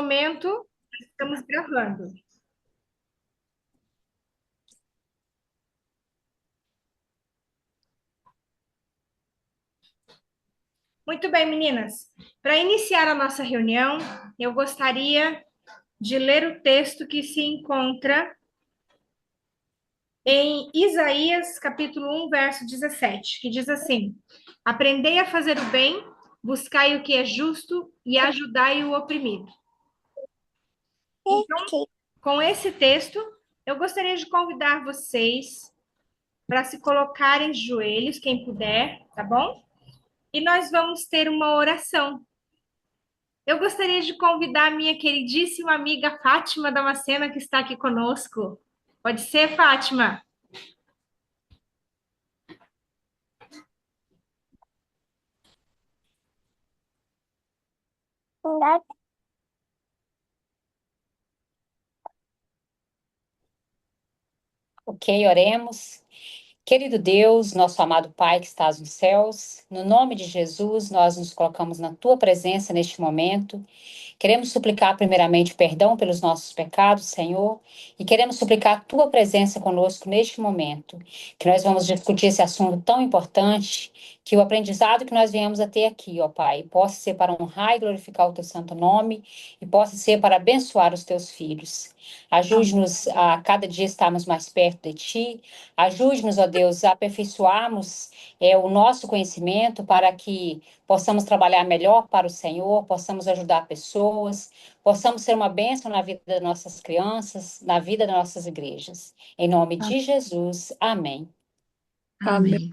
momento, estamos gravando. Muito bem, meninas. Para iniciar a nossa reunião, eu gostaria de ler o texto que se encontra em Isaías, capítulo 1, verso 17, que diz assim: Aprendei a fazer o bem, buscai o que é justo e ajudai o oprimido. Então, com esse texto, eu gostaria de convidar vocês para se colocarem de joelhos, quem puder, tá bom? E nós vamos ter uma oração. Eu gostaria de convidar a minha queridíssima amiga Fátima Damasceno, que está aqui conosco. Pode ser, Fátima? Ok, oremos. Querido Deus, nosso amado Pai que estás nos céus, no nome de Jesus, nós nos colocamos na tua presença neste momento. Queremos suplicar primeiramente perdão pelos nossos pecados, Senhor, e queremos suplicar a tua presença conosco neste momento, que nós vamos discutir esse assunto tão importante, que o aprendizado que nós viemos a ter aqui, ó Pai, possa ser para honrar e glorificar o teu santo nome e possa ser para abençoar os teus filhos. Ajude-nos a cada dia estarmos mais perto de ti. Ajude-nos, ó Deus, a aperfeiçoarmos o nosso conhecimento para que possamos trabalhar melhor para o Senhor, possamos ajudar pessoas, possamos ser uma bênção na vida das nossas crianças, na vida das nossas igrejas. Em nome de Jesus, amém. Amém.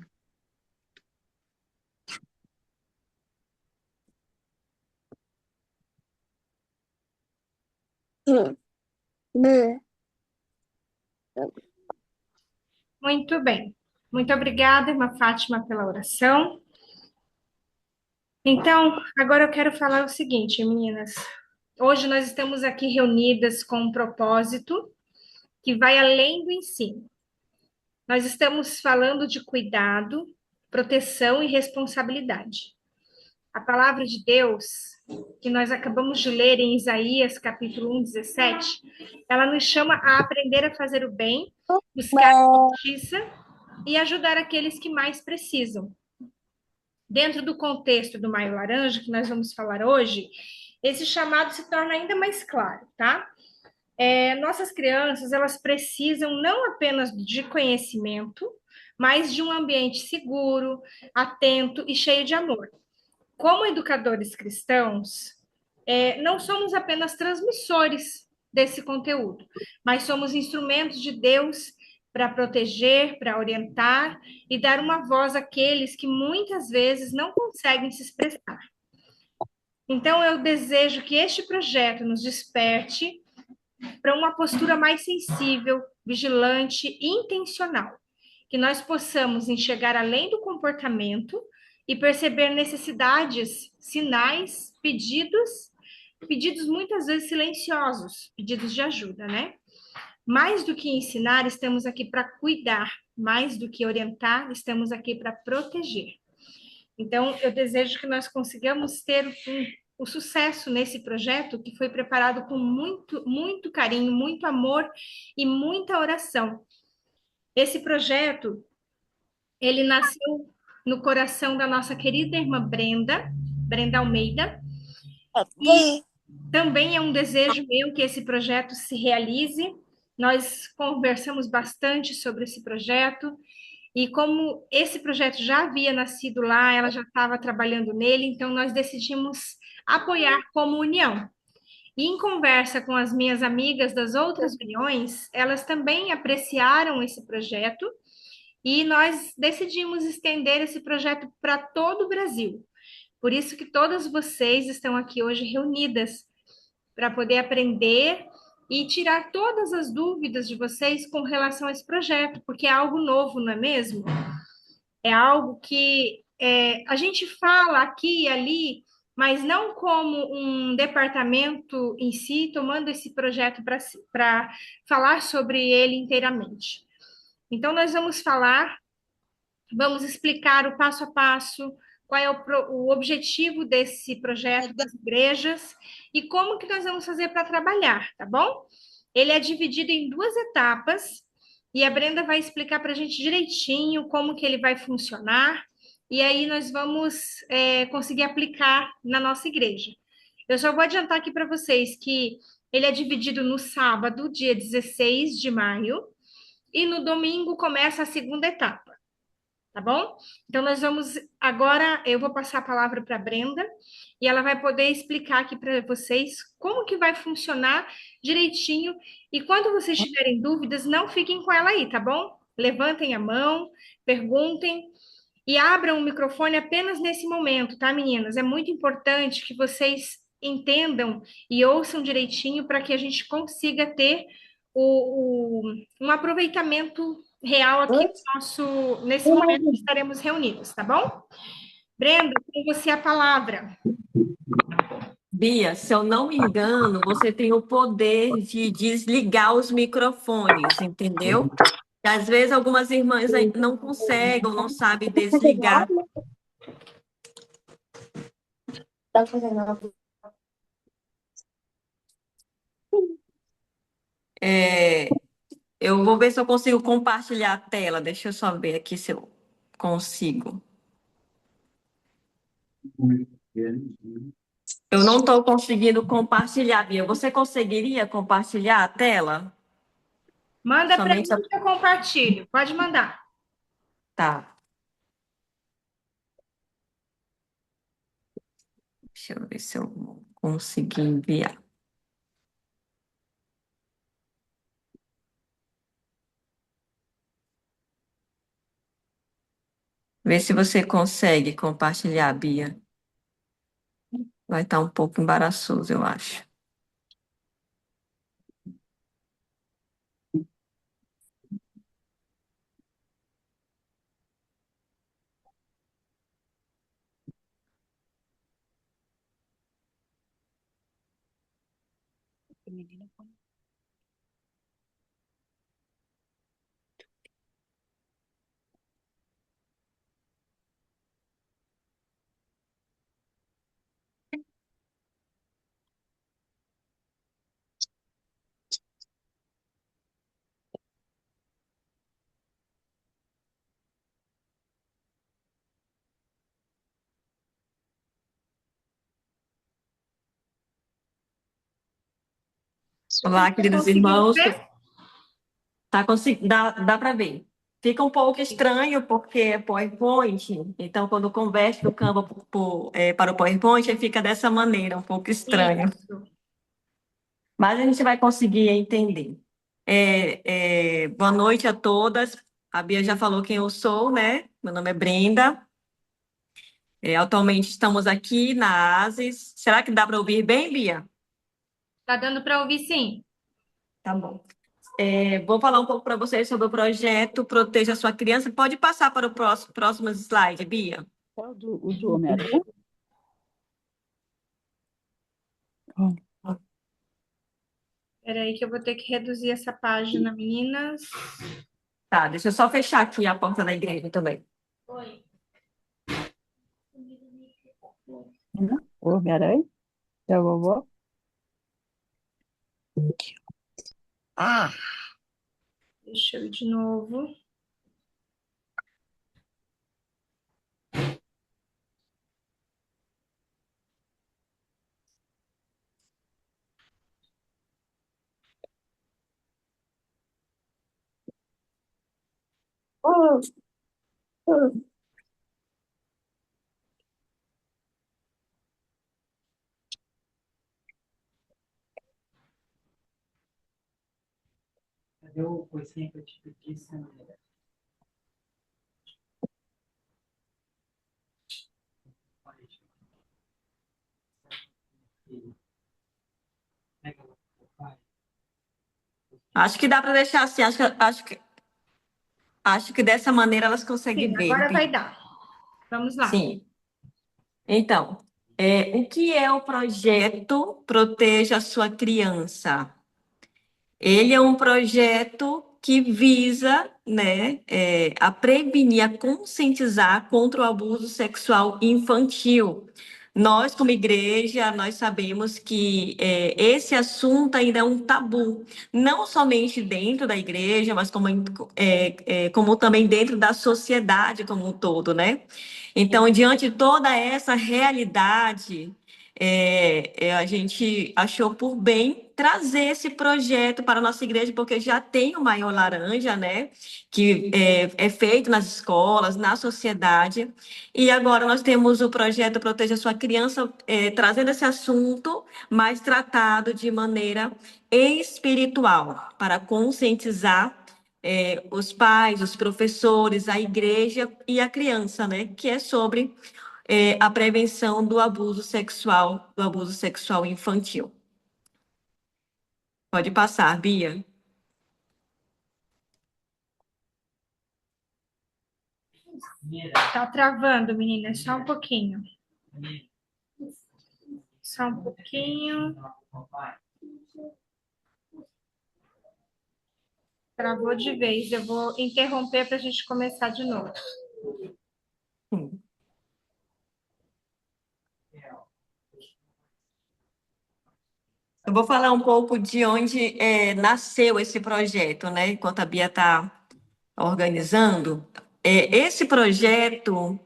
Muito bem. Muito obrigada, irmã Fátima, pela oração. Então, agora eu quero falar o seguinte, meninas. Hoje nós estamos aqui reunidas com um propósito que vai além do ensino. Nós estamos falando de cuidado, proteção e responsabilidade. A palavra de Deus, que nós acabamos de ler em Isaías, capítulo 1, 17, ela nos chama a aprender a fazer o bem, buscar a justiça e ajudar aqueles que mais precisam. Dentro do contexto do Maio Laranja, que nós vamos falar hoje, esse chamado se torna ainda mais claro, tá? Nossas crianças, elas precisam não apenas de conhecimento, mas de um ambiente seguro, atento e cheio de amor. Como educadores cristãos, não somos apenas transmissores desse conteúdo, mas somos instrumentos de Deus para proteger, para orientar e dar uma voz àqueles que muitas vezes não conseguem se expressar. Então, eu desejo que este projeto nos desperte para uma postura mais sensível, vigilante e intencional, que nós possamos enxergar além do comportamento e perceber necessidades, sinais, pedidos muitas vezes silenciosos, pedidos de ajuda, né? Mais do que ensinar, estamos aqui para cuidar, mais do que orientar, estamos aqui para proteger. Então, eu desejo que nós consigamos ter o sucesso nesse projeto que foi preparado com muito, muito carinho, muito amor e muita oração. Esse projeto, ele nasceu no coração da nossa querida irmã Brenda Almeida, e também é um desejo meu que esse projeto se realize. Nós conversamos bastante sobre esse projeto, e como esse projeto já havia nascido lá, ela já estava trabalhando nele, então nós decidimos apoiar como união. E em conversa com as minhas amigas das outras uniões, elas também apreciaram esse projeto e nós decidimos estender esse projeto para todo o Brasil. Por isso que todas vocês estão aqui hoje reunidas para poder aprender e tirar todas as dúvidas de vocês com relação a esse projeto, porque é algo novo, não é mesmo? É algo que a gente fala aqui e ali, mas não como um departamento em si, tomando esse projeto para falar sobre ele inteiramente. Então, nós vamos explicar o passo a passo, qual é o objetivo desse projeto das igrejas e como que nós vamos fazer para trabalhar, tá bom? Ele é dividido em duas etapas e a Brenda vai explicar para a gente direitinho como que ele vai funcionar e aí nós vamos conseguir aplicar na nossa igreja. Eu só vou adiantar aqui para vocês que ele é dividido no sábado, dia 16 de maio, e no domingo começa a segunda etapa, tá bom? Então, nós vamos agora, eu vou passar a palavra para a Brenda e ela vai poder explicar aqui para vocês como que vai funcionar direitinho. E quando vocês tiverem dúvidas, não fiquem com ela aí, tá bom? Levantem a mão, perguntem e abram o microfone apenas nesse momento, tá, meninas? É muito importante que vocês entendam e ouçam direitinho para que a gente consiga ter um aproveitamento real aqui no nesse momento que estaremos reunidos, tá bom? Brenda, com você a palavra. Bia, se eu não me engano, você tem o poder de desligar os microfones, entendeu? E às vezes algumas irmãs aí não conseguem, ou não sabem desligar. Eu vou ver se eu consigo compartilhar a tela. Deixa eu só ver aqui se eu consigo. Eu não estou conseguindo compartilhar, Bia. Você conseguiria compartilhar a tela? Manda para mim Somente que eu compartilho. Pode mandar. Tá. Deixa eu ver se eu consigo enviar. Vê se você consegue compartilhar, Bia. Vai estar um pouco embaraçoso, eu acho. Olá, queridos Conseguiu irmãos. ver? Dá para ver. Fica um pouco estranho porque é PowerPoint, então quando converte do Canva para o PowerPoint, aí fica dessa maneira, um pouco estranho. Isso. Mas a gente vai conseguir entender. Boa noite a todas. A Bia já falou quem eu sou, né? Meu nome é Brenda. Atualmente estamos aqui na ASIS. Será que dá para ouvir bem, Bia? Tá dando para ouvir sim. Tá bom. Vou falar um pouco para vocês sobre o projeto Proteja a Sua Criança. Pode passar para o próximo slide, Bia. O do Homem-Aranha? Espera aí que eu vou ter que reduzir essa página, meninas. Tá, deixa eu só fechar aqui a porta da igreja também. Oi. O Homem-Aranha? É a vovó? Deixa eu ir de novo. Cadê o coisinha que eu te pedi, Samira? Acho que dá para deixar assim. Acho que dessa maneira elas conseguem Sim, ver. agora vai dar. Vamos lá. Sim. Então, o que é o projeto Proteja a Sua Criança? Ele é um projeto que visa, né, a prevenir, a conscientizar contra o abuso sexual infantil. Nós, como igreja, nós sabemos que esse assunto ainda é um tabu, não somente dentro da igreja, mas como também dentro da sociedade como um todo, né? Então, diante de toda essa realidade, a gente achou por bem trazer esse projeto para a nossa igreja, porque já tem o Maior Laranja, né? Que é feito nas escolas, na sociedade. E agora nós temos o projeto Proteja Sua Criança, trazendo esse assunto, mas tratado de maneira espiritual, para conscientizar os pais, os professores, a igreja e a criança, né? Que é sobre a prevenção do abuso sexual infantil. Pode passar, Bia. Tá travando, meninas, só um pouquinho. Só um pouquinho. Travou de vez. Eu vou interromper para a gente começar de novo. Hum. Eu vou falar um pouco de onde nasceu esse projeto, né? Enquanto a Bia está organizando. Esse projeto,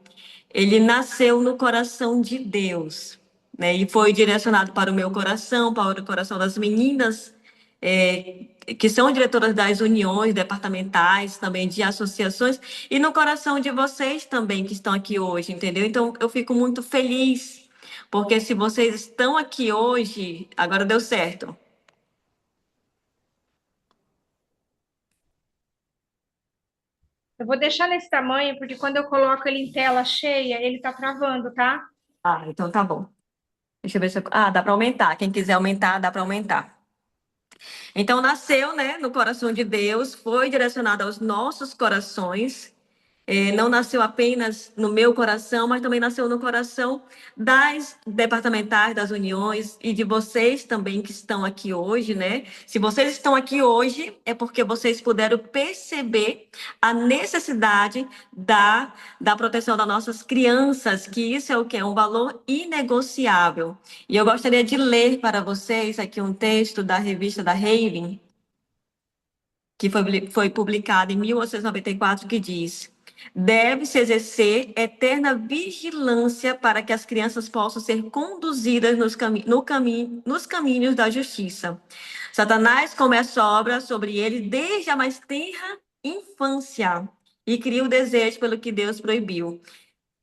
ele nasceu no coração de Deus, né? E foi direcionado para o meu coração, para o coração das meninas, que são diretoras das uniões departamentais, também de associações, e no coração de vocês também que estão aqui hoje, entendeu? Então, eu fico muito feliz, porque se vocês estão aqui hoje, agora deu certo. Eu vou deixar nesse tamanho, porque quando eu coloco ele em tela cheia, ele tá travando, tá? Ah, então tá bom. Deixa eu ver se eu... Ah, dá para aumentar. Quem quiser aumentar, dá para aumentar. Então, nasceu, né, no coração de Deus, foi direcionado aos nossos corações. Não nasceu apenas no meu coração, mas também nasceu no coração das departamentais, das uniões e de vocês também que estão aqui hoje, né? Se vocês estão aqui hoje, é porque vocês puderam perceber a necessidade da proteção das nossas crianças, que isso é o que é um valor inegociável. E eu gostaria de ler para vocês aqui um texto da revista da Raven, que foi publicado em 1894, que diz: deve-se exercer eterna vigilância para que as crianças possam ser conduzidas nos caminhos da justiça. Satanás começa a obra sobre eles desde a mais tenra infância e cria o desejo pelo que Deus proibiu.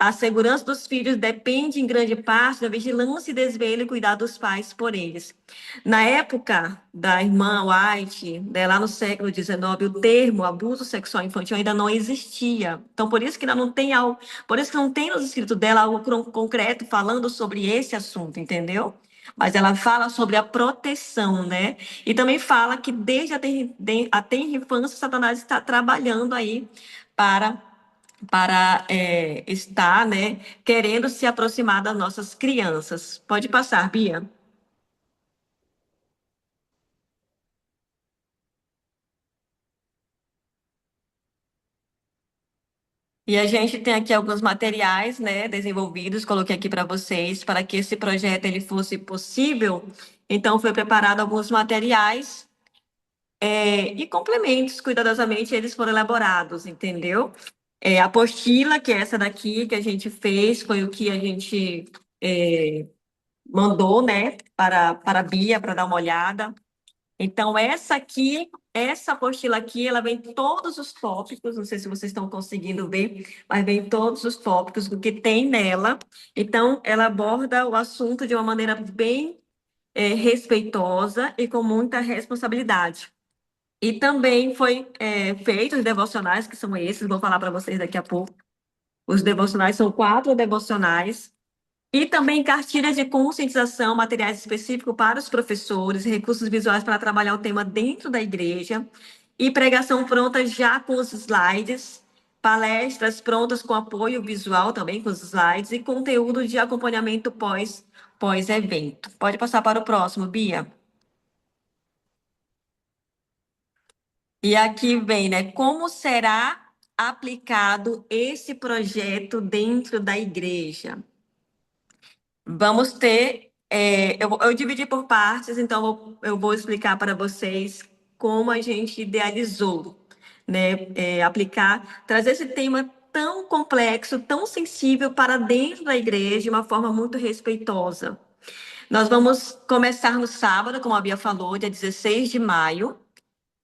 A segurança dos filhos depende em grande parte da vigilância e desvelo e cuidado dos pais por eles. Na época da irmã White, né, lá no século XIX, o termo abuso sexual infantil ainda não existia. Então, por isso que ainda não tem algo, por isso que não tem nos escritos dela algo concreto falando sobre esse assunto, entendeu? Mas ela fala sobre a proteção, né? E também fala que desde a tenra infância, Satanás está trabalhando aí para estar, né, querendo se aproximar das nossas crianças. Pode passar, Bia. E a gente tem aqui alguns materiais, né, desenvolvidos, coloquei aqui para vocês, para que esse projeto ele fosse possível. Então, foi preparado alguns materiais, e complementos, cuidadosamente, eles foram elaborados, entendeu? A apostila, que é essa daqui que a gente fez, foi o que a gente mandou, né, para a Bia, para dar uma olhada. Então, essa apostila aqui, ela vem todos os tópicos, não sei se vocês estão conseguindo ver, mas vem todos os tópicos do que tem nela. Então, ela aborda o assunto de uma maneira bem respeitosa e com muita responsabilidade. E também foi feito os devocionais, que são esses, vou falar para vocês daqui a pouco. Os devocionais são 4 devocionais. E também cartilhas de conscientização, materiais específicos para os professores, recursos visuais para trabalhar o tema dentro da igreja, e pregação pronta já com os slides, palestras prontas com apoio visual também com os slides e conteúdo de acompanhamento pós-evento. Pode passar para o próximo, Bia. E aqui vem, né? Como será aplicado esse projeto dentro da igreja? Vamos ter, eu dividi por partes, então eu vou explicar para vocês como a gente idealizou, né, trazer esse tema tão complexo, tão sensível para dentro da igreja de uma forma muito respeitosa. Nós vamos começar no sábado, como a Bia falou, dia 16 de maio.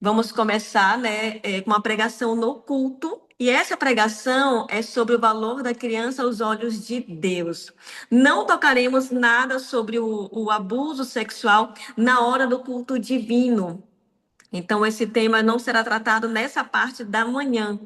Vamos começar, né, com uma pregação no culto. E essa pregação é sobre o valor da criança aos olhos de Deus. Não tocaremos nada sobre o abuso sexual na hora do culto divino. Então, esse tema não será tratado nessa parte da manhã,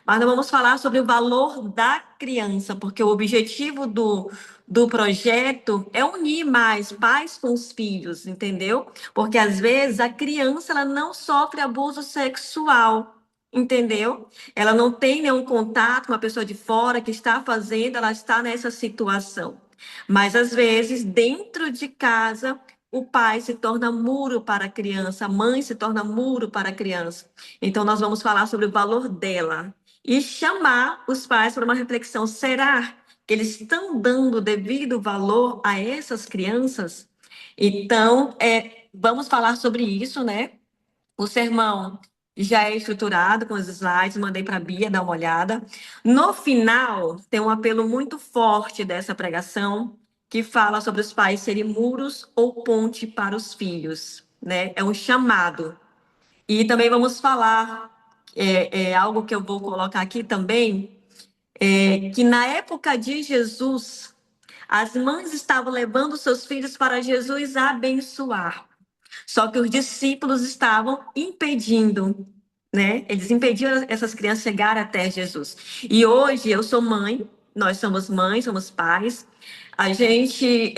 mas nós vamos falar sobre o valor da criança, porque o objetivo do projeto é unir mais pais com os filhos, entendeu? Porque às vezes a criança ela não sofre abuso sexual, entendeu? Ela não tem nenhum contato com uma pessoa de fora que está fazendo, ela está nessa situação. Mas às vezes, dentro de casa, o pai se torna muro para a criança, a mãe se torna muro para a criança. Então, nós vamos falar sobre o valor dela e chamar os pais para uma reflexão. Será que eles estão dando o devido valor a essas crianças? Então, vamos falar sobre isso, né? O sermão já é estruturado com os slides, mandei para a Bia dar uma olhada. No final, tem um apelo muito forte dessa pregação, que fala sobre os pais serem muros ou ponte para os filhos, né? É um chamado. E também vamos falar, algo que eu vou colocar aqui também, que na época de Jesus, as mães estavam levando seus filhos para Jesus abençoar. Só que os discípulos estavam impedindo, né? Eles impediram essas crianças chegar até Jesus. E hoje eu sou mãe, nós somos mães, somos pais. A gente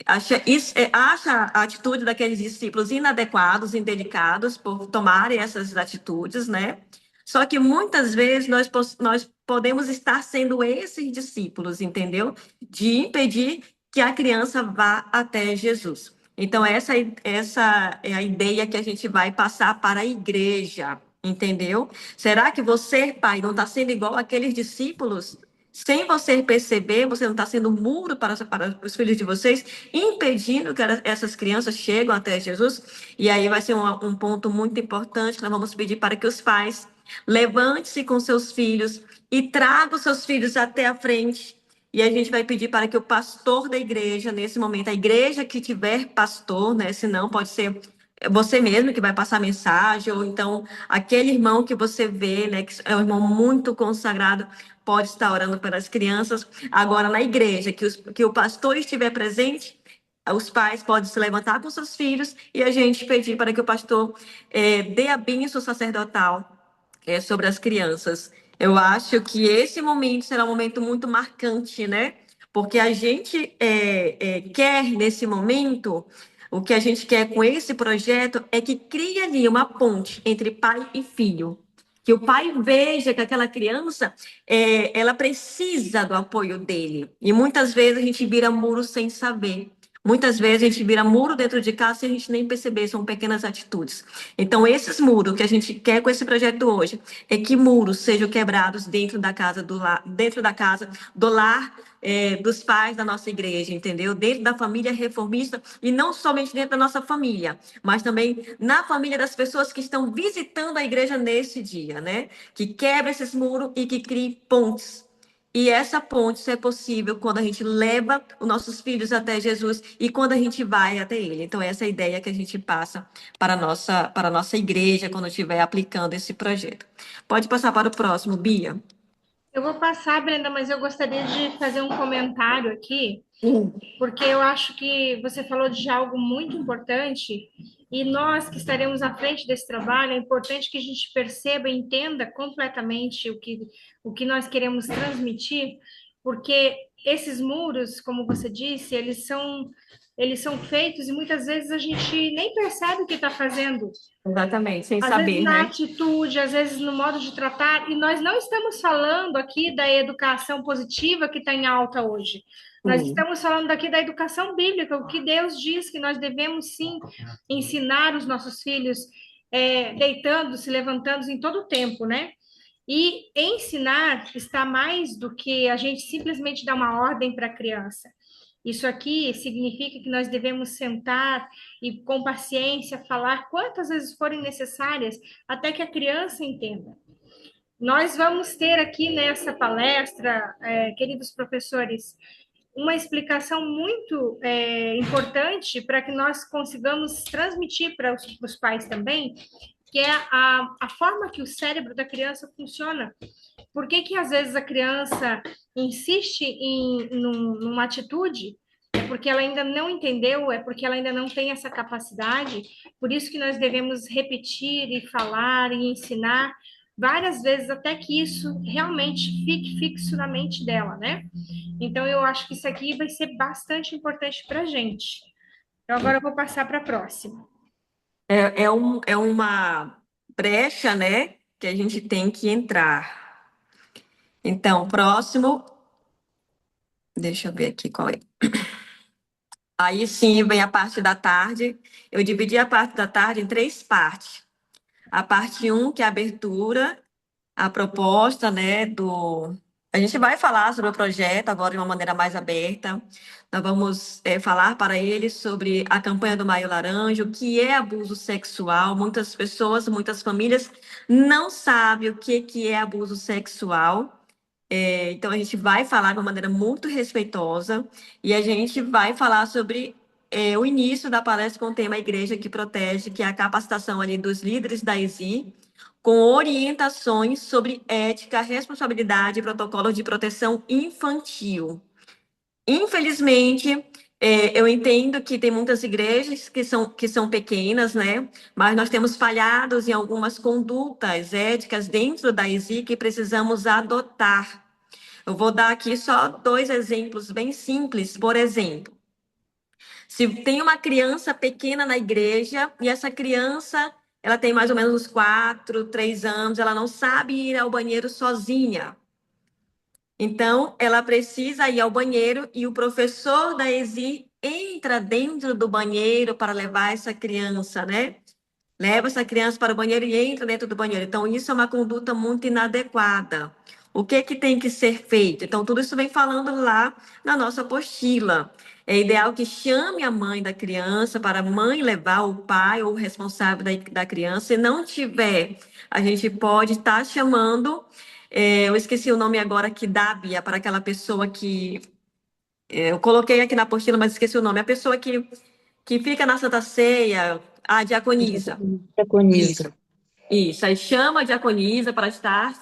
acha a atitude daqueles discípulos inadequados, indelicados por tomarem essas atitudes, né? Só que muitas vezes nós podemos estar sendo esses discípulos, entendeu? De impedir que a criança vá até Jesus. Então, essa é a ideia que a gente vai passar para a igreja, entendeu? Será que você, pai, não está sendo igual aqueles discípulos? Sem você perceber, você não está sendo muro para os filhos de vocês, impedindo que essas crianças cheguem até Jesus? E aí vai ser um ponto muito importante, nós vamos pedir para que os pais levante-se com seus filhos e traga os seus filhos até a frente. E a gente vai pedir para que o pastor da igreja, nesse momento, a igreja que tiver pastor, né? Se não, pode ser você mesmo que vai passar mensagem, ou então aquele irmão que você vê, né? Que é um irmão muito consagrado, pode estar orando pelas crianças. Agora, na igreja, que o pastor estiver presente, os pais podem se levantar com seus filhos e a gente pedir para que o pastor dê a bênção sacerdotal sobre as crianças. Eu acho que esse momento será um momento muito marcante, né? Porque a gente quer, nesse momento, o que a gente quer com esse projeto é que crie ali uma ponte entre pai e filho. Que o pai veja que aquela criança, ela precisa do apoio dele. E muitas vezes a gente vira muro sem saber. Muitas vezes a gente vira muro dentro de casa sem a gente nem perceber, são pequenas atitudes. Então, esses muros que a gente quer com esse projeto hoje é que muros sejam quebrados dentro da casa do lar, dos pais da nossa igreja, entendeu? Dentro da família reformista e não somente dentro da nossa família, mas também na família das pessoas que estão visitando a igreja nesse dia, né? Que quebre esses muros e que crie pontes. E essa ponte só é possível quando a gente leva os nossos filhos até Jesus e quando a gente vai até Ele. Então, essa é a ideia que a gente passa para a nossa igreja quando estiver aplicando esse projeto. Pode passar para o próximo, Bia. Eu vou passar, Brenda, mas eu gostaria de fazer um comentário aqui, porque eu acho que você falou de algo muito importante e nós que estaremos à frente desse trabalho, é importante que a gente perceba e entenda completamente o que nós queremos transmitir, porque esses muros, como você disse, eles são feitos e muitas vezes a gente nem percebe o que está fazendo. Exatamente, sem Às saber, vezes na né? atitude, às vezes no modo de tratar, e nós não estamos falando aqui da educação positiva que está em alta hoje. Nós estamos falando aqui da educação bíblica, o que Deus diz que nós devemos sim ensinar os nossos filhos, deitando, se levantando em todo o tempo, né? E ensinar está mais do que a gente simplesmente dar uma ordem para a criança. Isso aqui significa que nós devemos sentar e, com paciência, falar quantas vezes forem necessárias até que a criança entenda. Nós vamos ter aqui nessa palestra, queridos professores, uma explicação muito importante para que nós consigamos transmitir para os pais também, que é a forma que o cérebro da criança funciona. Por que que às vezes a criança insiste numa atitude? É porque ela ainda não entendeu, é porque ela ainda não tem essa capacidade. Por isso que nós devemos repetir e falar e ensinar várias vezes até que isso realmente fique fixo na mente dela, né? Então eu acho que isso aqui vai ser bastante importante para a gente. Então agora eu vou passar para a próxima. É uma brecha, né, que a gente tem que entrar. Então, próximo, deixa eu ver aqui qual é. Aí sim vem a parte da tarde. Eu dividi a parte da tarde em três partes. A parte um, que é a abertura, a proposta, né, do... A gente vai falar sobre o projeto agora de uma maneira mais aberta. Nós vamos falar para eles sobre a campanha do Maio Laranja, o que é abuso sexual. Muitas pessoas, muitas famílias não sabem o que é abuso sexual. Então, a gente vai falar de uma maneira muito respeitosa e a gente vai falar sobre o início da palestra com o tema Igreja que Protege, que é a capacitação ali dos líderes da ESI, com orientações sobre ética, responsabilidade e protocolos de proteção infantil. Infelizmente, eu entendo que tem muitas igrejas que são pequenas, né? Mas nós temos falhados em algumas condutas éticas dentro da ESI que precisamos adotar. Eu vou dar aqui só dois exemplos bem simples. Por exemplo, se tem uma criança pequena na igreja e essa criança, ela tem mais ou menos uns 4, 3 anos, ela não sabe ir ao banheiro sozinha. Então, ela precisa ir ao banheiro e o professor da ESI entra dentro do banheiro para levar essa criança, né? Leva essa criança para o banheiro e entra dentro do banheiro. Então, isso é uma conduta muito inadequada. O que que tem que ser feito? Então, tudo isso vem falando lá na nossa apostila. É ideal que chame a mãe da criança para a mãe levar o pai ou o responsável da criança. Se não tiver, a gente pode estar chamando, eu esqueci o nome agora aqui, Bia, para aquela pessoa que eu coloquei aqui na apostila, mas esqueci o nome. A pessoa que fica na Santa Ceia, a diaconisa. Preconiza. Isso, aí chama a diaconisa para estar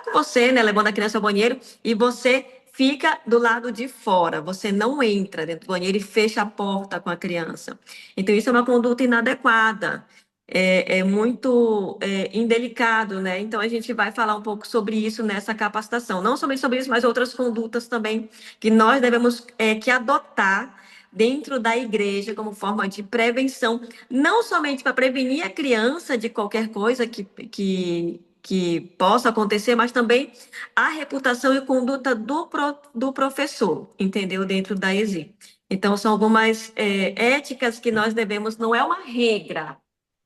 com você, né, levando a criança ao banheiro, e você fica do lado de fora, você não entra dentro do banheiro e fecha a porta com a criança. Então, isso é uma conduta inadequada, é muito indelicado, né? Então, a gente vai falar um pouco sobre isso nessa capacitação. Não somente sobre isso, mas outras condutas também que nós devemos que adotar dentro da igreja como forma de prevenção, não somente para prevenir a criança de qualquer coisa que possa acontecer, mas também a reputação e conduta do professor, entendeu? Dentro da ESI. Então, são algumas éticas que nós devemos, não é uma regra,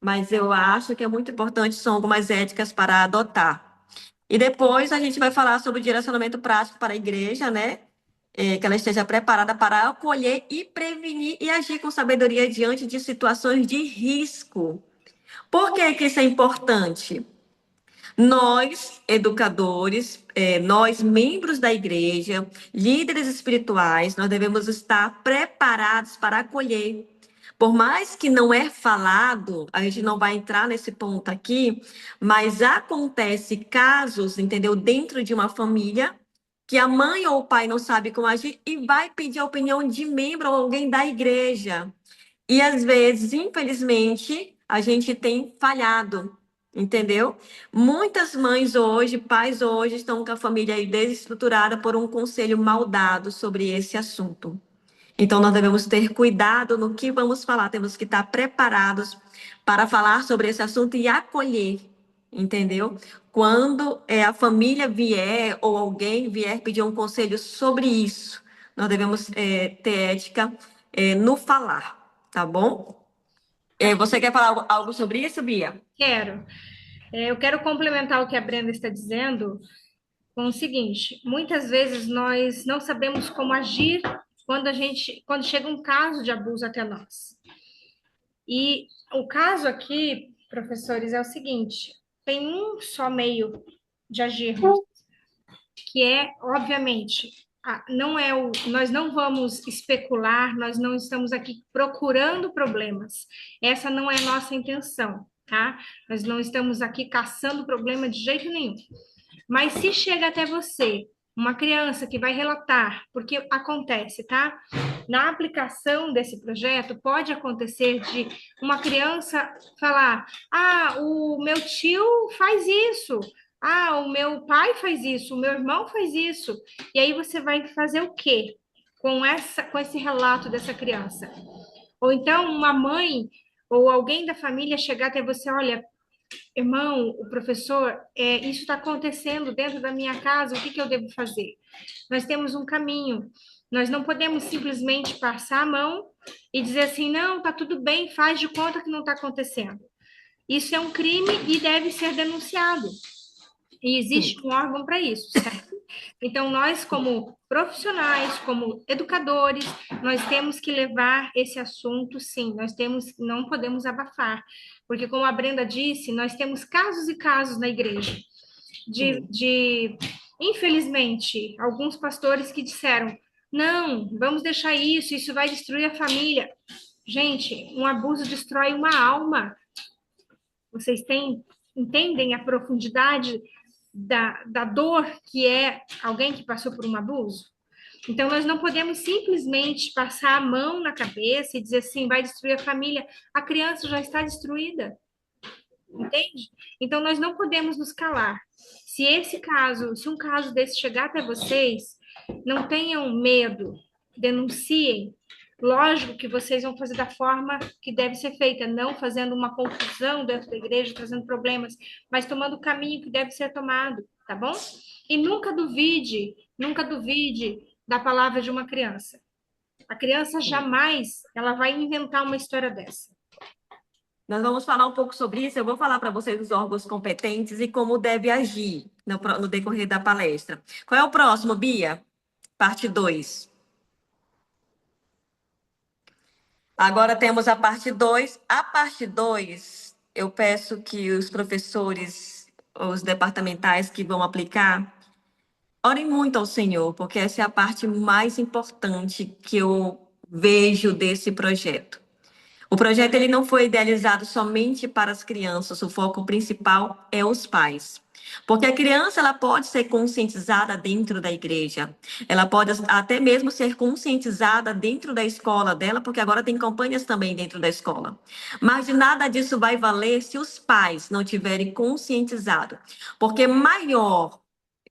mas eu acho que é muito importante, são algumas éticas para adotar. E depois a gente vai falar sobre o direcionamento prático para a igreja, né? Que ela esteja preparada para acolher e prevenir e agir com sabedoria diante de situações de risco. Por que que isso é importante? Nós, educadores, nós, membros da igreja, líderes espirituais, nós devemos estar preparados para acolher. Por mais que não é falado, a gente não vai entrar nesse ponto aqui, mas acontece casos, entendeu, dentro de uma família, que a mãe ou o pai não sabe como agir e vai pedir a opinião de membro ou alguém da igreja. E às vezes, infelizmente, a gente tem falhado, entendeu? Muitas mães hoje, pais hoje, estão com a família aí desestruturada por um conselho mal dado sobre esse assunto. Então, nós devemos ter cuidado no que vamos falar, temos que estar preparados para falar sobre esse assunto e acolher, entendeu? Quando a família vier ou alguém vier pedir um conselho sobre isso, nós devemos ter ética no falar, tá bom? Você quer falar algo sobre isso, Bia? Quero. Eu quero complementar o que a Brenda está dizendo com o seguinte: muitas vezes nós não sabemos como agir quando chega um caso de abuso até nós. E o caso aqui, professores, é o seguinte: tem um só meio de agirmos, que é, obviamente, não é nós não vamos especular, nós não estamos aqui procurando problemas. Essa não é a nossa intenção, tá? Nós não estamos aqui caçando problema de jeito nenhum. Mas se chega até você uma criança que vai relatar, porque acontece, tá? Na aplicação desse projeto, pode acontecer de uma criança falar: ah, o meu tio faz isso, ah, o meu pai faz isso, o meu irmão faz isso. E aí você vai fazer o quê com esse relato dessa criança? Ou então uma mãe ou alguém da família chegar até você: olha, irmão, o professor, isso está acontecendo dentro da minha casa, o que que eu devo fazer? Nós temos um caminho. Nós não podemos simplesmente passar a mão e dizer assim: não, tá tudo bem, faz de conta que não está acontecendo. Isso é um crime e deve ser denunciado. E existe um órgão para isso, certo? Então, nós, como profissionais, como educadores, nós temos que levar esse assunto, sim, não podemos abafar, porque, como a Brenda disse, nós temos casos e casos na igreja infelizmente, alguns pastores que disseram: não, vamos deixar isso vai destruir a família. Gente, um abuso destrói uma alma. Vocês entendem a profundidade da dor que é alguém que passou por um abuso? Então, nós não podemos simplesmente passar a mão na cabeça e dizer assim: vai destruir a família. A criança já está destruída. Entende? Então, nós não podemos nos calar. Se um caso desse chegar até vocês, não tenham medo, denunciem. Lógico que vocês vão fazer da forma que deve ser feita, não fazendo uma confusão dentro da igreja, trazendo problemas, mas tomando o caminho que deve ser tomado, tá bom? E nunca duvide da palavra de uma criança. A criança jamais, ela vai inventar uma história dessa. Nós vamos falar um pouco sobre isso. Eu vou falar para vocês os órgãos competentes e como deve agir no decorrer da palestra. Qual é o próximo, Bia? Parte 2. Agora temos a parte 2. A parte 2, eu peço que os professores, os departamentais que vão aplicar, orem muito ao Senhor, porque essa é a parte mais importante que eu vejo desse projeto. O projeto ele não foi idealizado somente para as crianças, o foco principal é os pais. Porque a criança ela pode ser conscientizada dentro da igreja, ela pode até mesmo ser conscientizada dentro da escola dela, porque agora tem campanhas também dentro da escola. Mas de nada disso vai valer se os pais não tiverem conscientizado. Porque maior,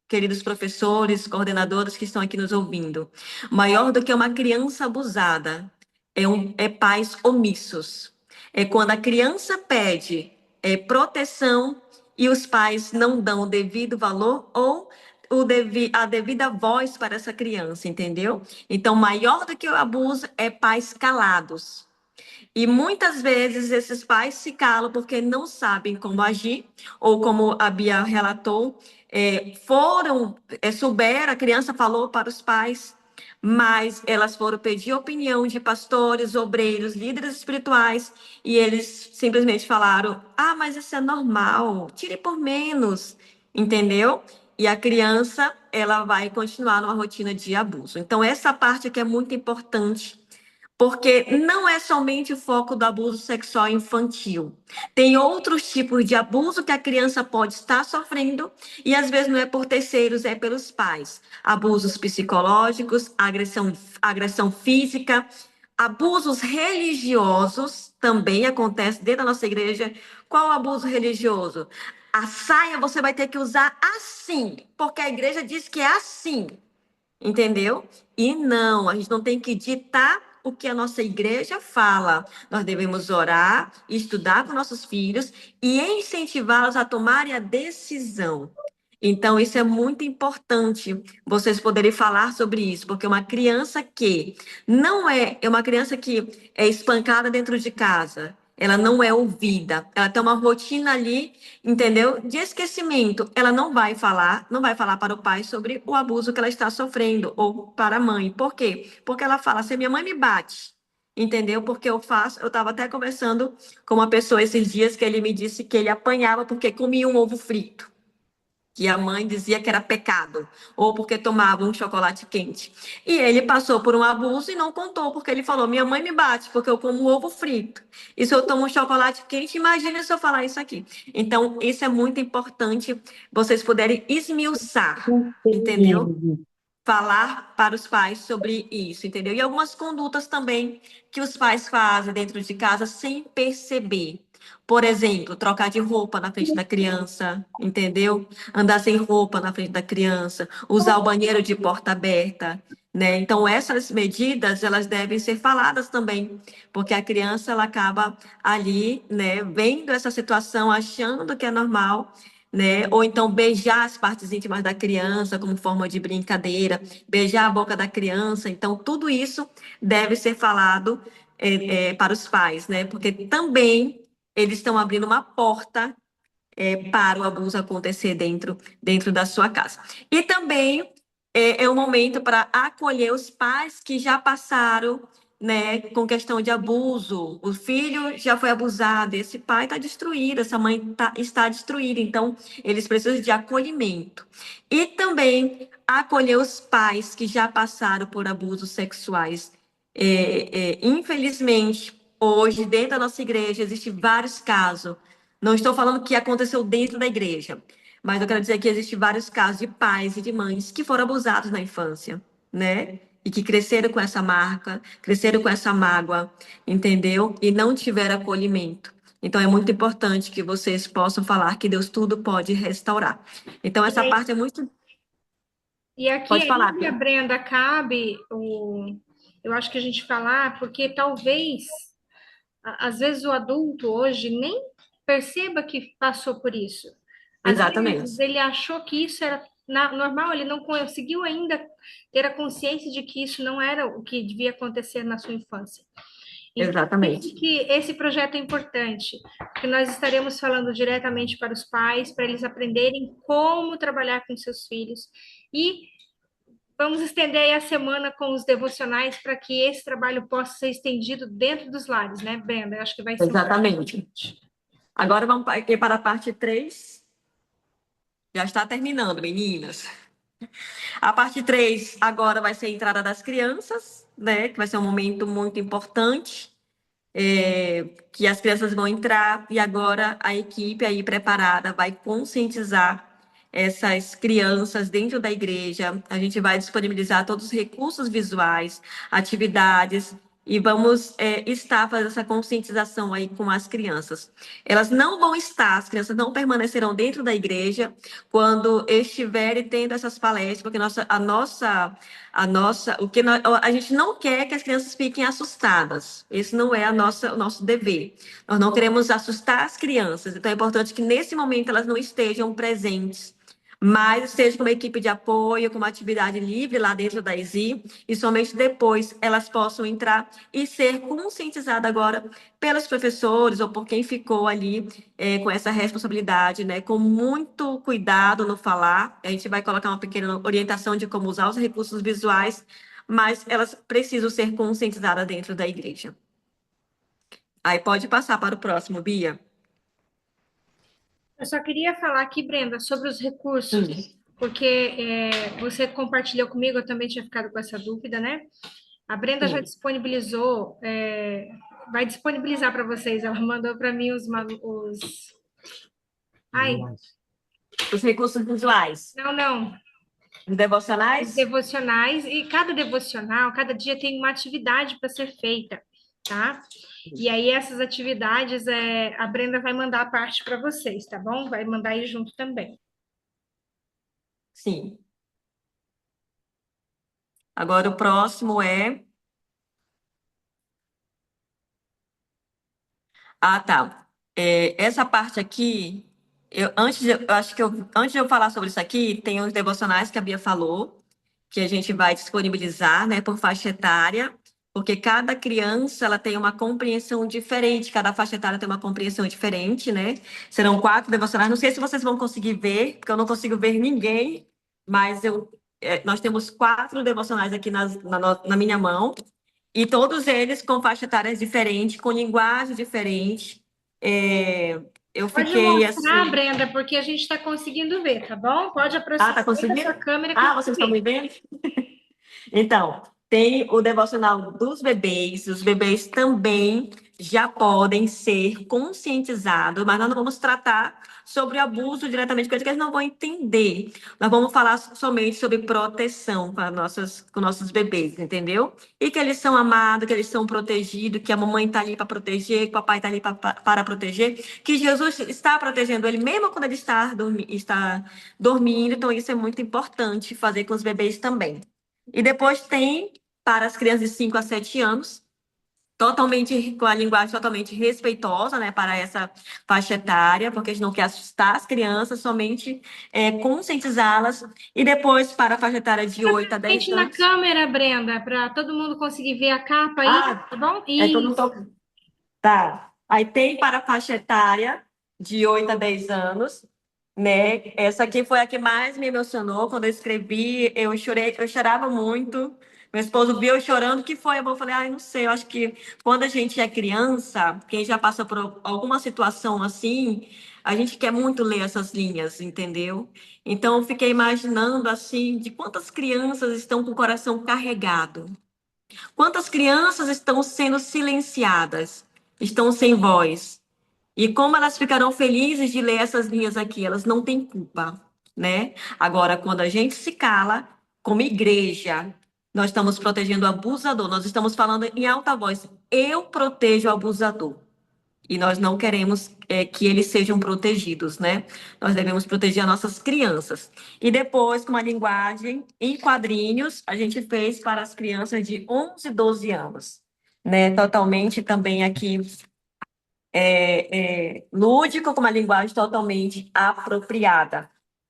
queridos professores, coordenadores que estão aqui nos ouvindo, maior do que uma criança abusada é pais omissos. É quando a criança pede proteção e os pais não dão o devido valor ou a devida voz para essa criança, entendeu? Então, maior do que o abuso é pais calados. E muitas vezes esses pais se calam porque não sabem como agir, ou como a Bia relatou, souberam, a criança falou para os pais, mas elas foram pedir opinião de pastores, obreiros, líderes espirituais, e eles simplesmente falaram: ah, mas isso é normal, tire por menos, entendeu? E a criança, ela vai continuar numa rotina de abuso. Então, essa parte aqui é muito importante, porque não é somente o foco do abuso sexual infantil. Tem outros tipos de abuso que a criança pode estar sofrendo e às vezes não é por terceiros, é pelos pais. Abusos psicológicos, agressão física, abusos religiosos também acontecem dentro da nossa igreja. Qual o abuso religioso? A saia você vai ter que usar assim, porque a igreja diz que é assim. Entendeu? E não, a gente não tem que ditar o que a nossa igreja fala. Nós devemos orar, estudar com nossos filhos e incentivá-los a tomarem a decisão. Então, isso é muito importante, vocês poderem falar sobre isso, porque uma criança que não é uma criança que é espancada dentro de casa, ela não é ouvida, ela tem uma rotina ali, entendeu? De esquecimento. Ela não vai falar para o pai sobre o abuso que ela está sofrendo, ou para a mãe. Por quê? Porque ela fala, se minha mãe me bate, entendeu? Porque eu estava até conversando com uma pessoa esses dias que ele me disse que ele apanhava porque comia um ovo frito, que a mãe dizia que era pecado, ou porque tomava um chocolate quente. E ele passou por um abuso e não contou, porque ele falou: minha mãe me bate porque eu como ovo frito. E se eu tomo um chocolate quente, imagina se eu falar isso aqui. Então, isso é muito importante, vocês puderem esmiuçar, entendeu? Falar para os pais sobre isso, entendeu? E algumas condutas também que os pais fazem dentro de casa sem perceber. Por exemplo, trocar de roupa na frente da criança, entendeu? Andar sem roupa na frente da criança, usar o banheiro de porta aberta, né? Então, essas medidas, elas devem ser faladas também, porque a criança, ela acaba ali, né, vendo essa situação, achando que é normal, né? Ou então beijar as partes íntimas da criança como forma de brincadeira, beijar a boca da criança. Então, tudo isso deve ser falado para os pais, né? Porque também eles estão abrindo uma porta para o abuso acontecer dentro da sua casa. E também é um momento para acolher os pais que já passaram, né, com questão de abuso. O filho já foi abusado, esse pai está destruído, essa mãe está destruída. Então, eles precisam de acolhimento. E também acolher os pais que já passaram por abusos sexuais. Infelizmente, hoje, dentro da nossa igreja, existem vários casos. Não estou falando que aconteceu dentro da igreja, mas eu quero dizer que existem vários casos de pais e de mães que foram abusados na infância, né? E que cresceram com essa marca, cresceram com essa mágoa, entendeu? E não tiveram acolhimento. Então é muito importante que vocês possam falar que Deus tudo pode restaurar. Então essa parte é muito. E aqui Pode falar, ainda, Pia. Brenda, cabe eu acho que a gente falar, porque talvez, às vezes o adulto hoje nem perceba que passou por isso. Às vezes Exatamente. ele achou que isso era normal, ele não conseguiu ainda ter a consciência de que isso não era o que devia acontecer na sua infância. Então, por isso Exatamente. que esse projeto é importante, porque nós estaremos falando diretamente para os pais, para eles aprenderem como trabalhar com seus filhos e vamos estender aí a semana com os devocionais para que esse trabalho possa ser estendido dentro dos lares, né, Brenda? Eu acho que vai ser Exatamente. Agora vamos aqui para a parte 3. Já está terminando, meninas. A parte 3 agora vai ser a entrada das crianças, né? Que vai ser um momento muito importante, que as crianças vão entrar e agora a equipe aí preparada vai conscientizar essas crianças dentro da igreja. A gente vai disponibilizar todos os recursos visuais, atividades e vamos estar fazendo essa conscientização aí com as crianças. Elas não vão estar, as crianças não permanecerão dentro da igreja quando estiverem tendo essas palestras, porque a gente não quer que as crianças fiquem assustadas. Esse não é o nosso dever. Nós não queremos assustar as crianças. Então é importante que nesse momento elas não estejam presentes, mas estejam com uma equipe de apoio, com uma atividade livre lá dentro da ESI, e somente depois elas possam entrar e ser conscientizadas agora pelos professores ou por quem ficou ali com essa responsabilidade, né? Com muito cuidado no falar. A gente vai colocar uma pequena orientação de como usar os recursos visuais, mas elas precisam ser conscientizadas dentro da igreja. Aí pode passar para o próximo, Bia. Eu só queria falar aqui, Brenda, sobre os recursos, porque você compartilhou comigo, eu também tinha ficado com essa dúvida, né? A Brenda já Sim. disponibilizou, vai disponibilizar para vocês. Ela mandou para mim Ai, Os recursos visuais. não. Os devocionais? Os devocionais, e cada devocional, cada dia tem uma atividade para ser feita, tá? E aí, essas atividades, a Brenda vai mandar a parte para vocês, tá bom? Vai mandar aí junto também. Sim. Agora o próximo é. Ah, tá. Essa parte aqui, antes de eu falar sobre isso aqui, tem os devocionais que a Bia falou, que a gente vai disponibilizar, né, por faixa etária. porque cada criança ela tem uma compreensão diferente, cada faixa etária tem uma compreensão diferente, né? Serão 4 devocionais. Não sei se vocês vão conseguir ver, porque eu não consigo ver ninguém, mas nós temos 4 devocionais aqui na minha mão, e todos eles com faixa etárias diferentes, com linguagem diferente. É, eu Pode fiquei mostrar, assim. Brenda, porque a gente está conseguindo ver, tá bom? Pode Ah, aproximar tá da sua conseguindo? câmera que eu Ah, consigo vocês estão me ver. vendo? Então, tem o devocional dos bebês. Os bebês também já podem ser conscientizados, mas nós não vamos tratar sobre abuso diretamente, coisa que eles não vão entender. Nós vamos falar somente sobre proteção com nossos bebês, entendeu? E que eles são amados, que eles são protegidos, que a mamãe está ali para proteger, que o papai está ali para proteger, que Jesus está protegendo ele, mesmo quando ele está dormindo. Então, isso é muito importante fazer com os bebês também. E depois tem para as crianças de 5 a 7 anos, totalmente com a linguagem totalmente respeitosa, né, para essa faixa etária, porque a gente não quer assustar as crianças, somente conscientizá-las. E depois para a faixa etária de 8 a 10 Gente, na anos. câmera, Brenda, para todo mundo conseguir ver a capa aí, Ah, tá bom? então não Isso. tô. Tá. Aí tem para a faixa etária de 8 a 10 anos, né? Essa aqui foi a que mais me emocionou quando eu escrevi. Eu chorei, eu chorava muito. Meu esposo viu eu chorando, o que foi? Eu falei, ai, não sei, eu acho que quando a gente é criança, quem já passa por alguma situação assim, a gente quer muito ler essas linhas, entendeu? Então eu fiquei imaginando assim, de quantas crianças estão com o coração carregado. Quantas crianças estão sendo silenciadas, estão sem voz? E como elas ficarão felizes de ler essas linhas aqui? Elas não têm culpa, né? Agora, quando a gente se cala, como igreja, nós estamos protegendo o abusador. Nós estamos falando em alta voz. Eu protejo o abusador. E nós não queremos que eles sejam protegidos, né? Nós devemos proteger as nossas crianças. E depois, com uma linguagem em quadrinhos, a gente fez para as crianças de 11 12 anos, né? Totalmente também aqui lúdico, com uma linguagem totalmente apropriada.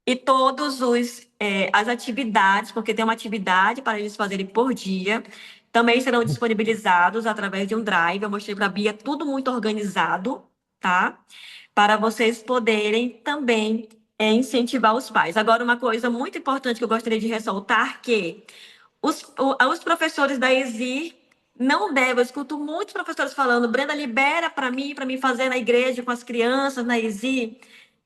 E todos as atividades, porque tem uma atividade para eles fazerem por dia, também serão disponibilizados através de um drive. Eu mostrei para a Bia tudo muito organizado, tá? Para vocês poderem também incentivar os pais. Agora, uma coisa muito importante que eu gostaria de ressaltar, que os professores da ESI não devem. Eu escuto muitos professores falando, Brenda, libera para mim fazer na igreja com as crianças, na ESI.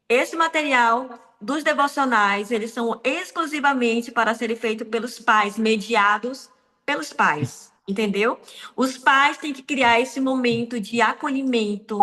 Esse material dos devocionais, eles são exclusivamente para serem feitos pelos pais, mediados pelos pais, entendeu? Os pais têm que criar esse momento de acolhimento,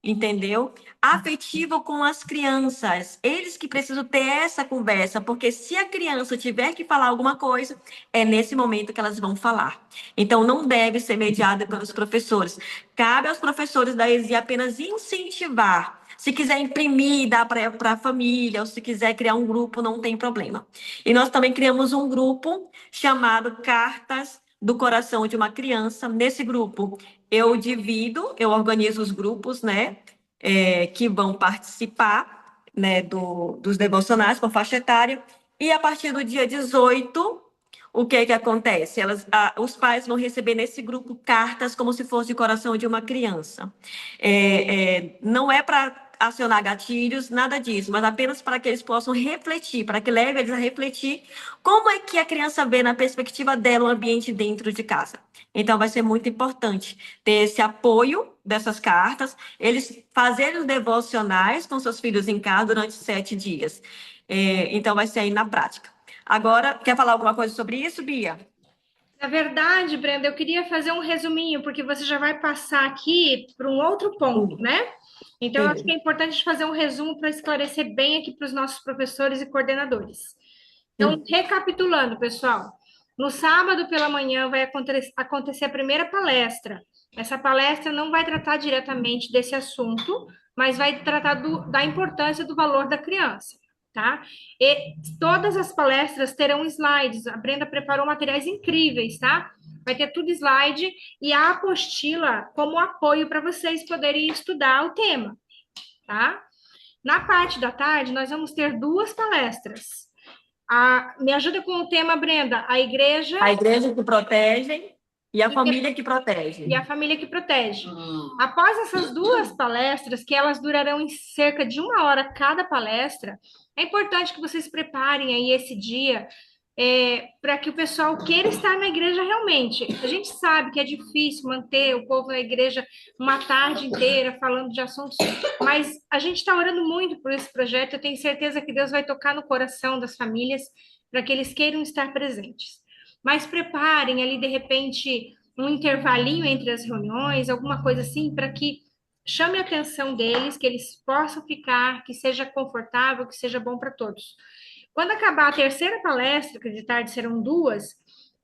entendeu? Afetivo com as crianças. Eles que precisam ter essa conversa, porque se a criança tiver que falar alguma coisa, é nesse momento que elas vão falar. Então, não deve ser mediada pelos professores. Cabe aos professores da ESI apenas incentivar. Se quiser imprimir, dá para a família, ou se quiser criar um grupo, não tem problema. E nós também criamos um grupo chamado Cartas do Coração de uma Criança. Nesse grupo, eu organizo os grupos, né, que vão participar, né, dos devocionais por faixa etária. E a partir do dia 18, o que que acontece? Os pais vão receber nesse grupo cartas como se fosse o coração de uma criança. Não é para acionar gatilhos, nada disso, mas apenas para que eles possam refletir, para que leve eles a refletir como é que a criança vê na perspectiva dela o ambiente dentro de casa. Então, vai ser muito importante ter esse apoio dessas cartas, eles fazerem os devocionais com seus filhos em casa durante 7 dias. Então, vai ser aí na prática. Agora, quer falar alguma coisa sobre isso, Bia? Na verdade, Brenda, eu queria fazer um resuminho, porque você já vai passar aqui para um outro ponto, né? Então, eu acho que é Beleza. importante fazer um resumo para esclarecer bem aqui para os nossos professores e coordenadores. Então, Sim. recapitulando, pessoal, no sábado pela manhã vai acontecer a primeira palestra. Essa palestra não vai tratar diretamente desse assunto, mas vai tratar da importância do valor da criança, tá? E todas as palestras terão slides. A Brenda preparou materiais incríveis, tá? Vai ter tudo slide e a apostila como apoio para vocês poderem estudar o tema, tá? Na parte da tarde, nós vamos ter 2 palestras. Me ajuda com o tema, Brenda. A igreja. A igreja que protege. E a E, família que protege. e a família que protege. Após essas duas palestras, que elas durarão em cerca de 1 hora cada palestra, é importante que vocês preparem aí esse dia para que o pessoal queira estar na igreja realmente. A gente sabe que é difícil manter o povo na igreja uma tarde inteira falando de assuntos, mas a gente está orando muito por esse projeto. Eu tenho certeza que Deus vai tocar no coração das famílias para que eles queiram estar presentes. Mas preparem ali, de repente, um intervalinho entre as reuniões, alguma coisa assim, para que chame a atenção deles, que eles possam ficar, que seja confortável, que seja bom para todos. Quando acabar a terceira palestra, que de tarde serão duas,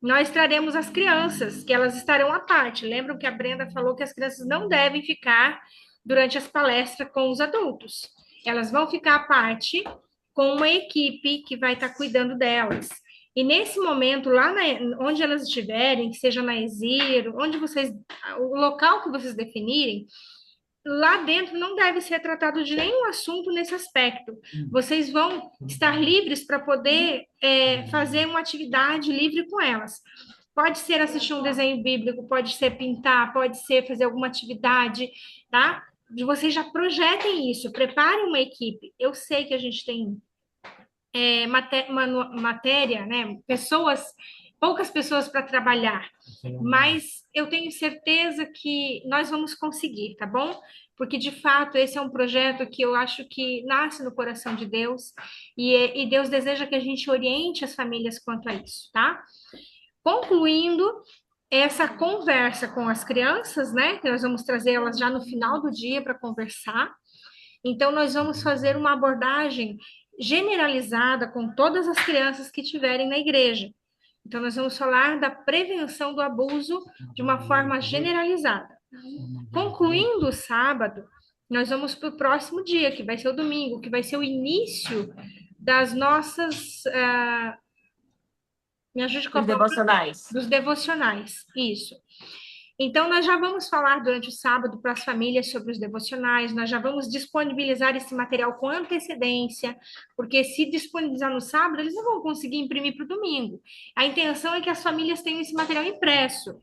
nós traremos as crianças, que elas estarão à parte. Lembram que a Brenda falou que as crianças não devem ficar durante as palestras com os adultos. Elas vão ficar à parte com uma equipe que vai estar cuidando delas. E nesse momento, onde elas estiverem, que seja na Exir, o local que vocês definirem, lá dentro não deve ser tratado de nenhum assunto nesse aspecto. Vocês vão estar livres para poder fazer uma atividade livre com elas. Pode ser assistir um desenho bíblico, pode ser pintar, pode ser fazer alguma atividade, tá? Vocês já projetem isso, preparem uma equipe. Eu sei que a gente tem matéria, né? Poucas pessoas para trabalhar, mas eu tenho certeza que nós vamos conseguir, tá bom? Porque de fato esse é um projeto que eu acho que nasce no coração de Deus e Deus deseja que a gente oriente as famílias quanto a isso, tá? Concluindo essa conversa com as crianças, né? Que nós vamos trazer elas já no final do dia para conversar. Então, nós vamos fazer uma abordagem generalizada com todas as crianças que estiverem na igreja. Então, nós vamos falar da prevenção do abuso de uma forma generalizada. Concluindo o sábado, nós vamos para o próximo dia, que vai ser o domingo, que vai ser o início das nossas. Me ajude com Os devocionais. dos devocionais. Isso. Então, nós já vamos falar durante o sábado para as famílias sobre os devocionais, nós já vamos disponibilizar esse material com antecedência, porque se disponibilizar no sábado, eles não vão conseguir imprimir para o domingo. A intenção é que as famílias tenham esse material impresso.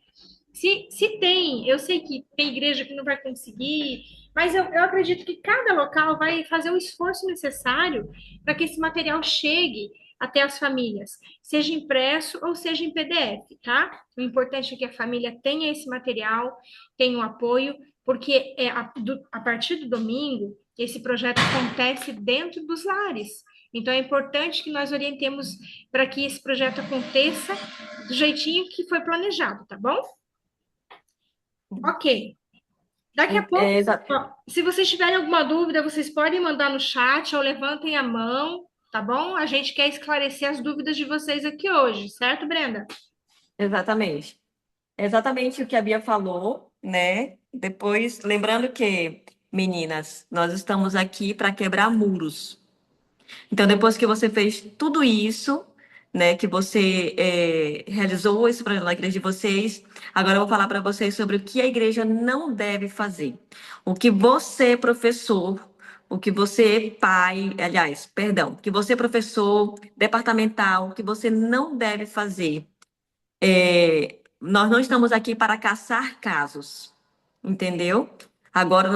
Se tem, eu sei que tem igreja que não vai conseguir, mas eu acredito que cada local vai fazer o esforço necessário para que esse material chegue até as famílias, seja impresso ou seja em PDF, tá? O importante é que a família tenha esse material, tenha o apoio, porque a partir do domingo, esse projeto acontece dentro dos lares. Então, é importante que nós orientemos para que esse projeto aconteça do jeitinho que foi planejado, tá bom? Ok. Daqui a pouco, se vocês tiverem alguma dúvida, vocês podem mandar no chat ou levantem a mão, tá bom? A gente quer esclarecer as dúvidas de vocês aqui hoje, certo, Brenda? Exatamente. Exatamente o que a Bia falou, né? Depois, lembrando que, meninas, nós estamos aqui para quebrar muros. Então, depois que você fez tudo isso, né, que você realizou esse projeto na igreja de vocês, agora eu vou falar para vocês sobre o que a igreja não deve fazer. O que você, professor, o que você, pai, aliás, perdão, o que você, professor, departamental, o que você não deve fazer. Nós não estamos aqui para caçar casos, entendeu? Agora,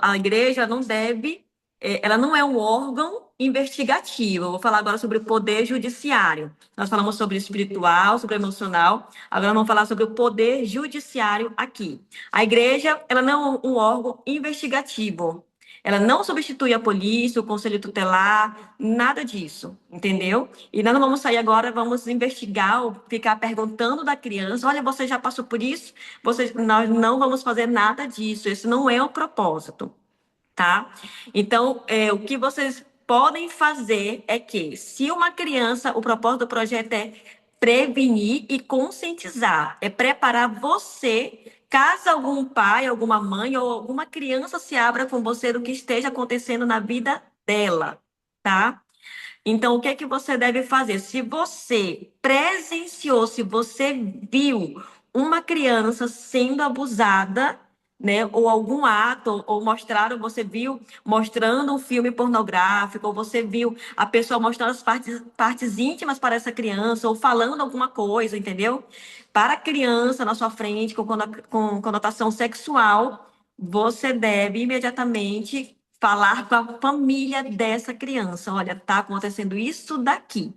a igreja não deve, ela não é um órgão investigativo. Eu vou falar agora sobre o poder judiciário. Nós falamos sobre o espiritual, sobre o emocional. Agora vamos falar sobre o poder judiciário aqui. A igreja, ela não é um órgão investigativo. Ela não substitui a polícia, o conselho tutelar, nada disso, entendeu? E nós não vamos sair agora, vamos investigar ou ficar perguntando da criança, olha, você já passou por isso? Nós não vamos fazer nada disso, esse não é o propósito, tá? Então, o que vocês podem fazer é que, se uma criança, o propósito do projeto é prevenir e conscientizar, é preparar você, caso algum pai, alguma mãe ou alguma criança se abra com você do que esteja acontecendo na vida dela, tá? Então, o que é que você deve fazer? Se você presenciou, se você viu uma criança sendo abusada, né? Ou algum ato, ou mostraram, você viu mostrando um filme pornográfico, ou você viu a pessoa mostrando as partes íntimas para essa criança, ou falando alguma coisa, entendeu? Para a criança na sua frente, com conotação sexual, você deve imediatamente falar com a família dessa criança. Olha, tá acontecendo isso daqui,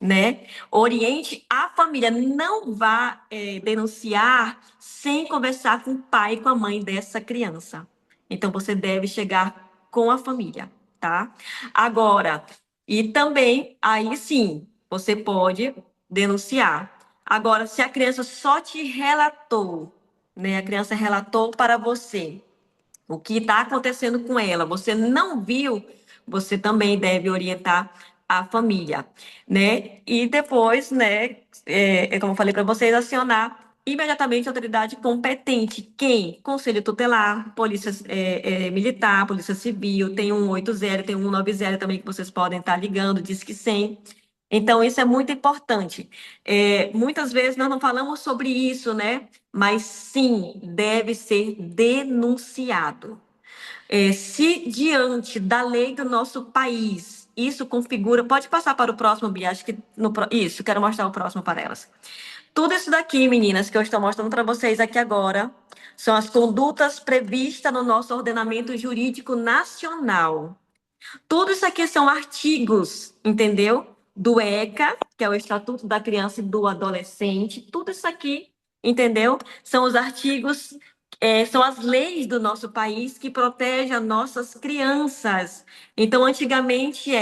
né? Oriente a família, não vá denunciar sem conversar com o pai e com a mãe dessa criança. Então você deve chegar com a família, tá? Agora, e também aí sim, você pode denunciar. Agora, se a criança só te relatou, né? A criança relatou para você o que está acontecendo com ela, você não viu, você também deve orientar a família, né? E depois, né, como eu falei para vocês, acionar imediatamente a autoridade competente. Quem? Conselho Tutelar, Polícia Militar, Polícia Civil, tem 180, tem 190 também que vocês podem estar ligando, diz que 100. Então, isso é muito importante. Muitas vezes nós não falamos sobre isso, né? Mas sim, deve ser denunciado. Se diante da lei do nosso país, isso configura. Pode passar para o próximo, Bia. Acho que isso, quero mostrar o próximo para elas. Tudo isso daqui, meninas, que eu estou mostrando para vocês aqui agora, são as condutas previstas no nosso ordenamento jurídico nacional. Tudo isso aqui são artigos, entendeu? Do ECA, que é o Estatuto da Criança e do Adolescente. Tudo isso aqui, entendeu? São os artigos, são as leis do nosso país que protegem as nossas crianças. Então, antigamente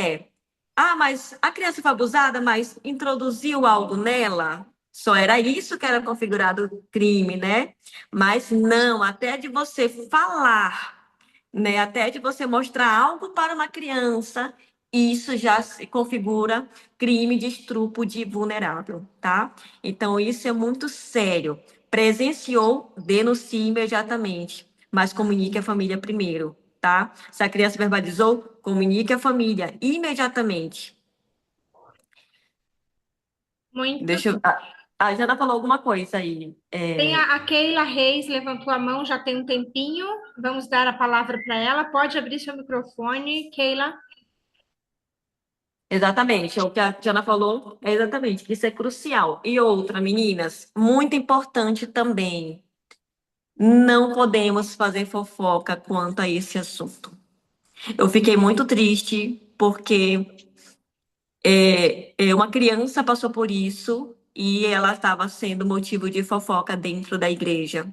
mas a criança foi abusada, mas introduziu algo nela. Só era isso que era configurado crime, né? Mas não, até de você falar, né? Até de você mostrar algo para uma criança, isso já se configura crime de estupro de vulnerável, tá? Então, isso é muito sério. Presenciou, denuncie imediatamente, mas comunique a família primeiro, tá? Se a criança verbalizou, comunique a família imediatamente. Muito. Deixa eu... A Jana falou alguma coisa aí. Tem a Keila Reis levantou a mão já tem um tempinho. Vamos dar a palavra para ela. Pode abrir seu microfone, Keila. Exatamente, é o que a Tiana falou, é exatamente, que isso é crucial. E outra, meninas, muito importante também, não podemos fazer fofoca quanto a esse assunto. Eu fiquei muito triste porque uma criança passou por isso e ela estava sendo motivo de fofoca dentro da igreja.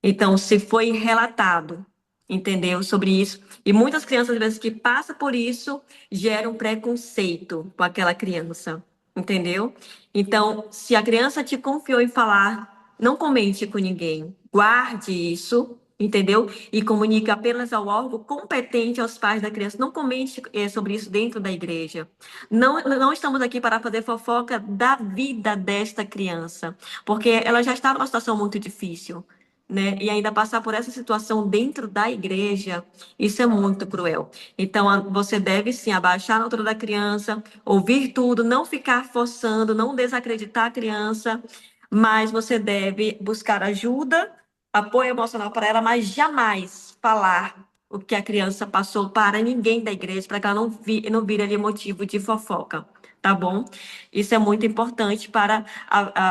Então, se foi relatado, entendeu, sobre isso, e muitas crianças, às vezes, que passam por isso, geram preconceito com aquela criança, entendeu? Então, se a criança te confiou em falar, não comente com ninguém, guarde isso, entendeu? E comunique apenas ao órgão competente aos pais da criança. Não comente sobre isso dentro da igreja. Não estamos aqui para fazer fofoca da vida desta criança, porque ela já está numa situação muito difícil, né? E ainda passar por essa situação dentro da igreja, isso é muito cruel. Então, você deve sim abaixar a altura da criança, ouvir tudo, não ficar forçando, não desacreditar a criança, mas você deve buscar ajuda, apoio emocional para ela, mas jamais falar o que a criança passou para ninguém da igreja, para que ela não vire ali motivo de fofoca, tá bom? Isso é muito importante para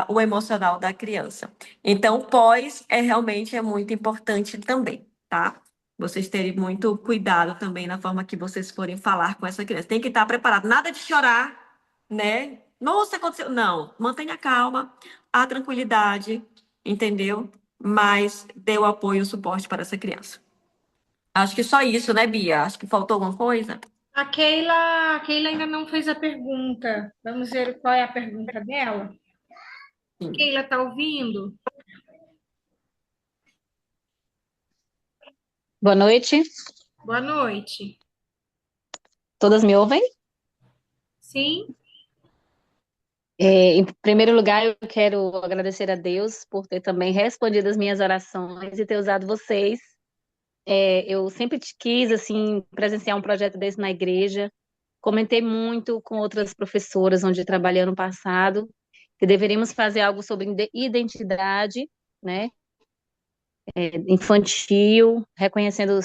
o emocional da criança. Então, pós realmente muito importante também, tá? Vocês terem muito cuidado também na forma que vocês forem falar com essa criança. Tem que estar preparado. Nada de chorar, né? Nossa, aconteceu. Não, mantenha calma, a tranquilidade, entendeu? Mas dê o apoio e o suporte para essa criança. Acho que só isso, né, Bia? Acho que faltou alguma coisa. A Keila ainda não fez a pergunta. Vamos ver qual é a pergunta dela. Sim. Keila, tá ouvindo? Boa noite, Boa noite. todas me ouvem? Sim? Em primeiro lugar, eu quero agradecer a Deus por ter também respondido as minhas orações e ter usado vocês. Eu sempre quis, assim, presenciar um projeto desse na igreja. Comentei muito com outras professoras onde trabalhei ano passado, que deveríamos fazer algo sobre identidade, né? infantil, reconhecendo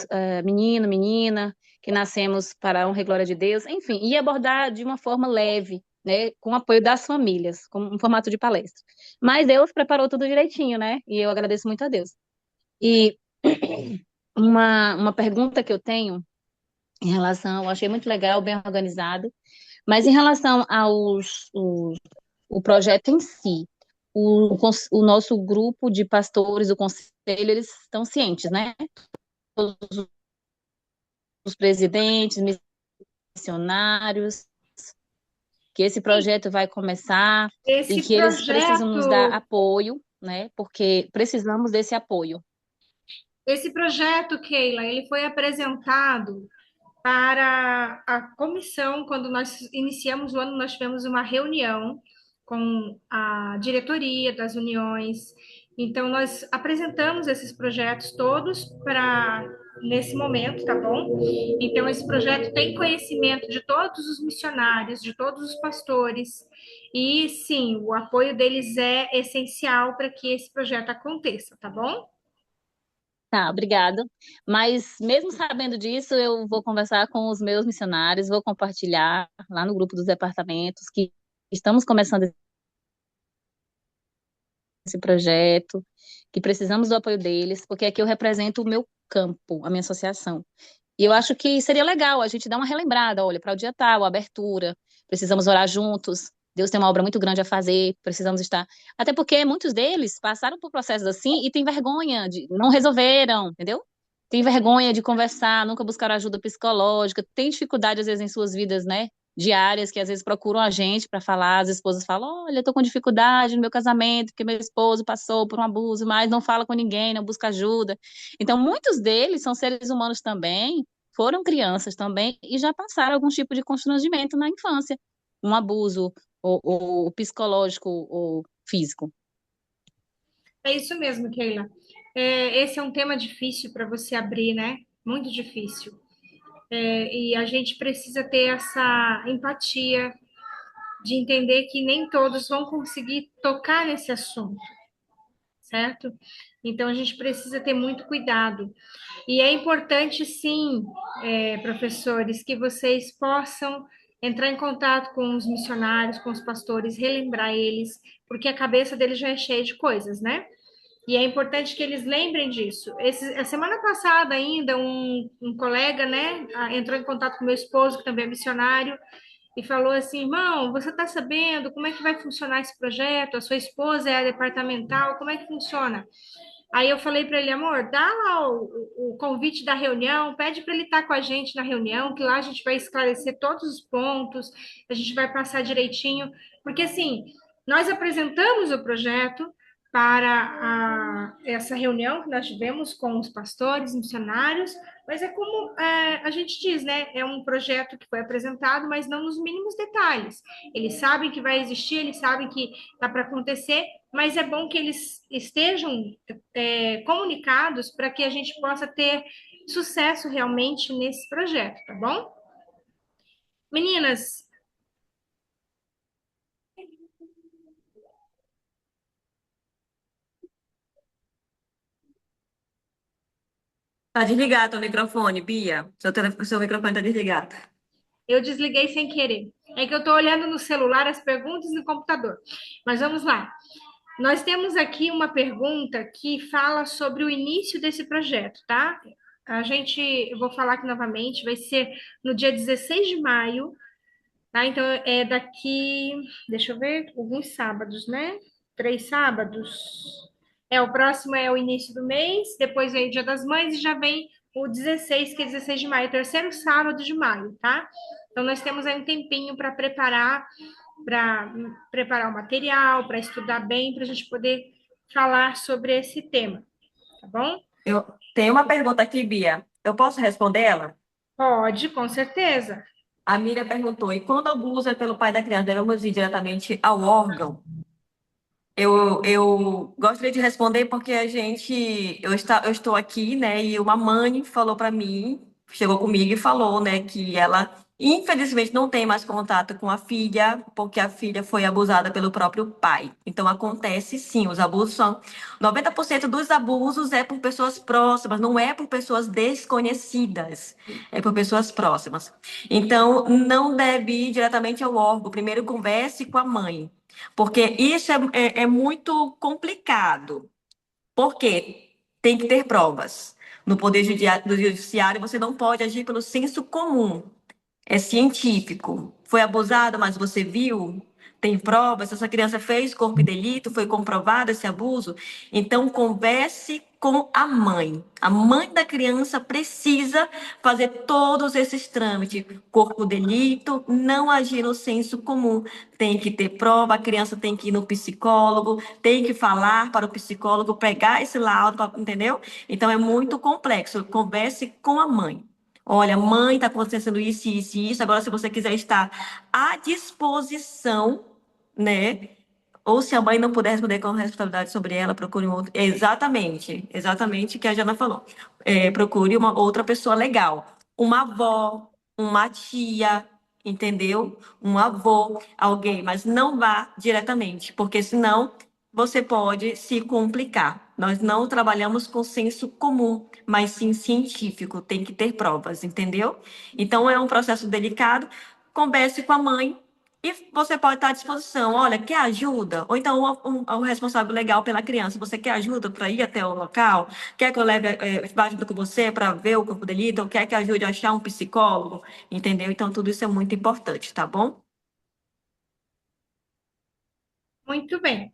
menino, menina, que nascemos para a honra e glória de Deus, enfim, e abordar de uma forma leve, né, com o apoio das famílias, com um formato de palestra. Mas Deus preparou tudo direitinho, né? E eu agradeço muito a Deus. E uma pergunta que eu tenho em relação, eu achei muito legal, bem organizado, mas em relação o projeto em si, o nosso grupo de pastores, o conselho, eles estão cientes, né? Todos os presidentes, missionários, que esse Sim, projeto vai começar e esse que eles precisam nos dar projeto, apoio, né? Porque precisamos desse apoio. esse projeto, Keila, ele foi apresentado para a comissão, quando nós iniciamos o ano, nós tivemos uma reunião com a diretoria das uniões. Então, nós apresentamos esses projetos todos para nesse momento, tá bom? Então, esse projeto tem conhecimento de todos os missionários, de todos os pastores, e sim, o apoio deles é essencial para que esse projeto aconteça, tá bom? Tá, obrigada. Mas mesmo sabendo disso, eu vou conversar com os meus missionários, vou compartilhar lá no grupo dos departamentos que estamos começando esse projeto, que precisamos do apoio deles, porque aqui eu represento o meu campo, a minha associação. E eu acho que seria legal a gente dar uma relembrada, olha, para o dia tal, abertura, precisamos orar juntos. Deus tem uma obra muito grande a fazer, precisamos estar. Até porque muitos deles passaram por processos assim e têm vergonha de não resolveram, entendeu? Tem vergonha de conversar, nunca buscaram ajuda psicológica, tem dificuldade às vezes em suas vidas, né? Diárias que às vezes procuram a gente para falar, as esposas falam: "Olha, eu tô com dificuldade no meu casamento, porque meu esposo passou por um abuso, mas não fala com ninguém, não busca ajuda". Então, muitos deles são seres humanos também, foram crianças também e já passaram algum tipo de constrangimento na infância, um abuso ou psicológico ou físico. É isso mesmo, Keila. Esse é um tema difícil para você abrir, né? Muito difícil. E a gente precisa ter essa empatia de entender que nem todos vão conseguir tocar nesse assunto, certo? Então a gente precisa ter muito cuidado. E é importante, sim, professores, que vocês possam entrar em contato com os missionários, com os pastores, relembrar eles, porque a cabeça deles já é cheia de coisas, né? E é importante que eles lembrem disso. A semana passada ainda, um colega, né, entrou em contato com meu esposo, que também é missionário, e falou assim: irmão, você está sabendo como é que vai funcionar esse projeto? A sua esposa é a departamental, como é que funciona? Aí eu falei para ele: amor, dá lá o convite da reunião, pede para ele estar com a gente na reunião, que lá a gente vai esclarecer todos os pontos, a gente vai passar direitinho, porque assim, nós apresentamos o projeto para essa reunião que nós tivemos com os pastores, missionários, mas é como a gente diz, né? É um projeto que foi apresentado, mas não nos mínimos detalhes. Eles sabem que vai existir, eles sabem que está para acontecer, mas é bom que eles estejam comunicados para que a gente possa ter sucesso realmente nesse projeto, tá bom? Meninas, Tá desligado o microfone, Bia. Seu microfone tá desligado. eu desliguei sem querer. É que eu estou olhando no celular as perguntas no computador. Mas vamos lá. Nós temos aqui uma pergunta que fala sobre o início desse projeto, tá? Eu vou falar aqui novamente, vai ser no dia 16 de maio, tá? Então, é daqui, deixa eu ver, alguns sábados, né? 3 sábados. O próximo é o início do mês, depois vem o Dia das Mães e já vem o 16, que é 16 de maio, terceiro sábado de maio, tá? Então, nós temos aí um tempinho para preparar o material, para estudar bem, para a gente poder falar sobre esse tema, tá bom? Eu tenho uma pergunta aqui, Bia. Eu posso responder ela? Pode, com certeza. A Miriam perguntou: e quando o abuso é pelo pai da criança, devemos ir diretamente ao órgão? Eu gostaria de responder porque eu estou aqui, né? E uma mãe falou para mim, chegou comigo e falou, né, que ela Infelizmente, não tem mais contato com a filha, porque a filha foi abusada pelo próprio pai. Então, acontece sim, os abusos são. 90% dos abusos é por pessoas próximas, não é por pessoas desconhecidas, é por pessoas próximas. Então, não deve ir diretamente ao órgão. Primeiro, converse com a mãe, porque isso é muito complicado. Porque tem que ter provas. No Poder Judiciário, você não pode agir pelo senso comum. É científico. Foi abusado, mas você viu? Tem provas? Essa criança fez corpo de delito? Foi comprovado esse abuso? Então, converse com a mãe. A mãe da criança precisa fazer todos esses trâmites. Corpo de delito, não agir no senso comum. Tem que ter prova, a criança tem que ir no psicólogo, tem que falar para o psicólogo, pegar esse laudo, entendeu? Então, é muito complexo. Converse com a mãe. Olha, mãe, está acontecendo isso, isso e isso. Agora, se você quiser estar à disposição, né? Ou se a mãe não puder responder com responsabilidade sobre ela, procure um outro. Exatamente o que a Jana falou. Procure uma outra pessoa legal. Uma avó, uma tia, entendeu? Um avô, alguém, mas não vá diretamente, porque senão você pode se complicar. Nós não trabalhamos com senso comum, mas sim científico, tem que ter provas, entendeu? Então é um processo delicado. Converse com a mãe e você pode estar à disposição. Olha, quer ajuda? Ou então um responsável legal pela criança. Você quer ajuda para ir até o local? Quer que eu leve, vá junto com você para ver o corpo de delito? Ou quer que ajude a achar um psicólogo? Entendeu? Então tudo isso é muito importante, tá bom? Muito bem.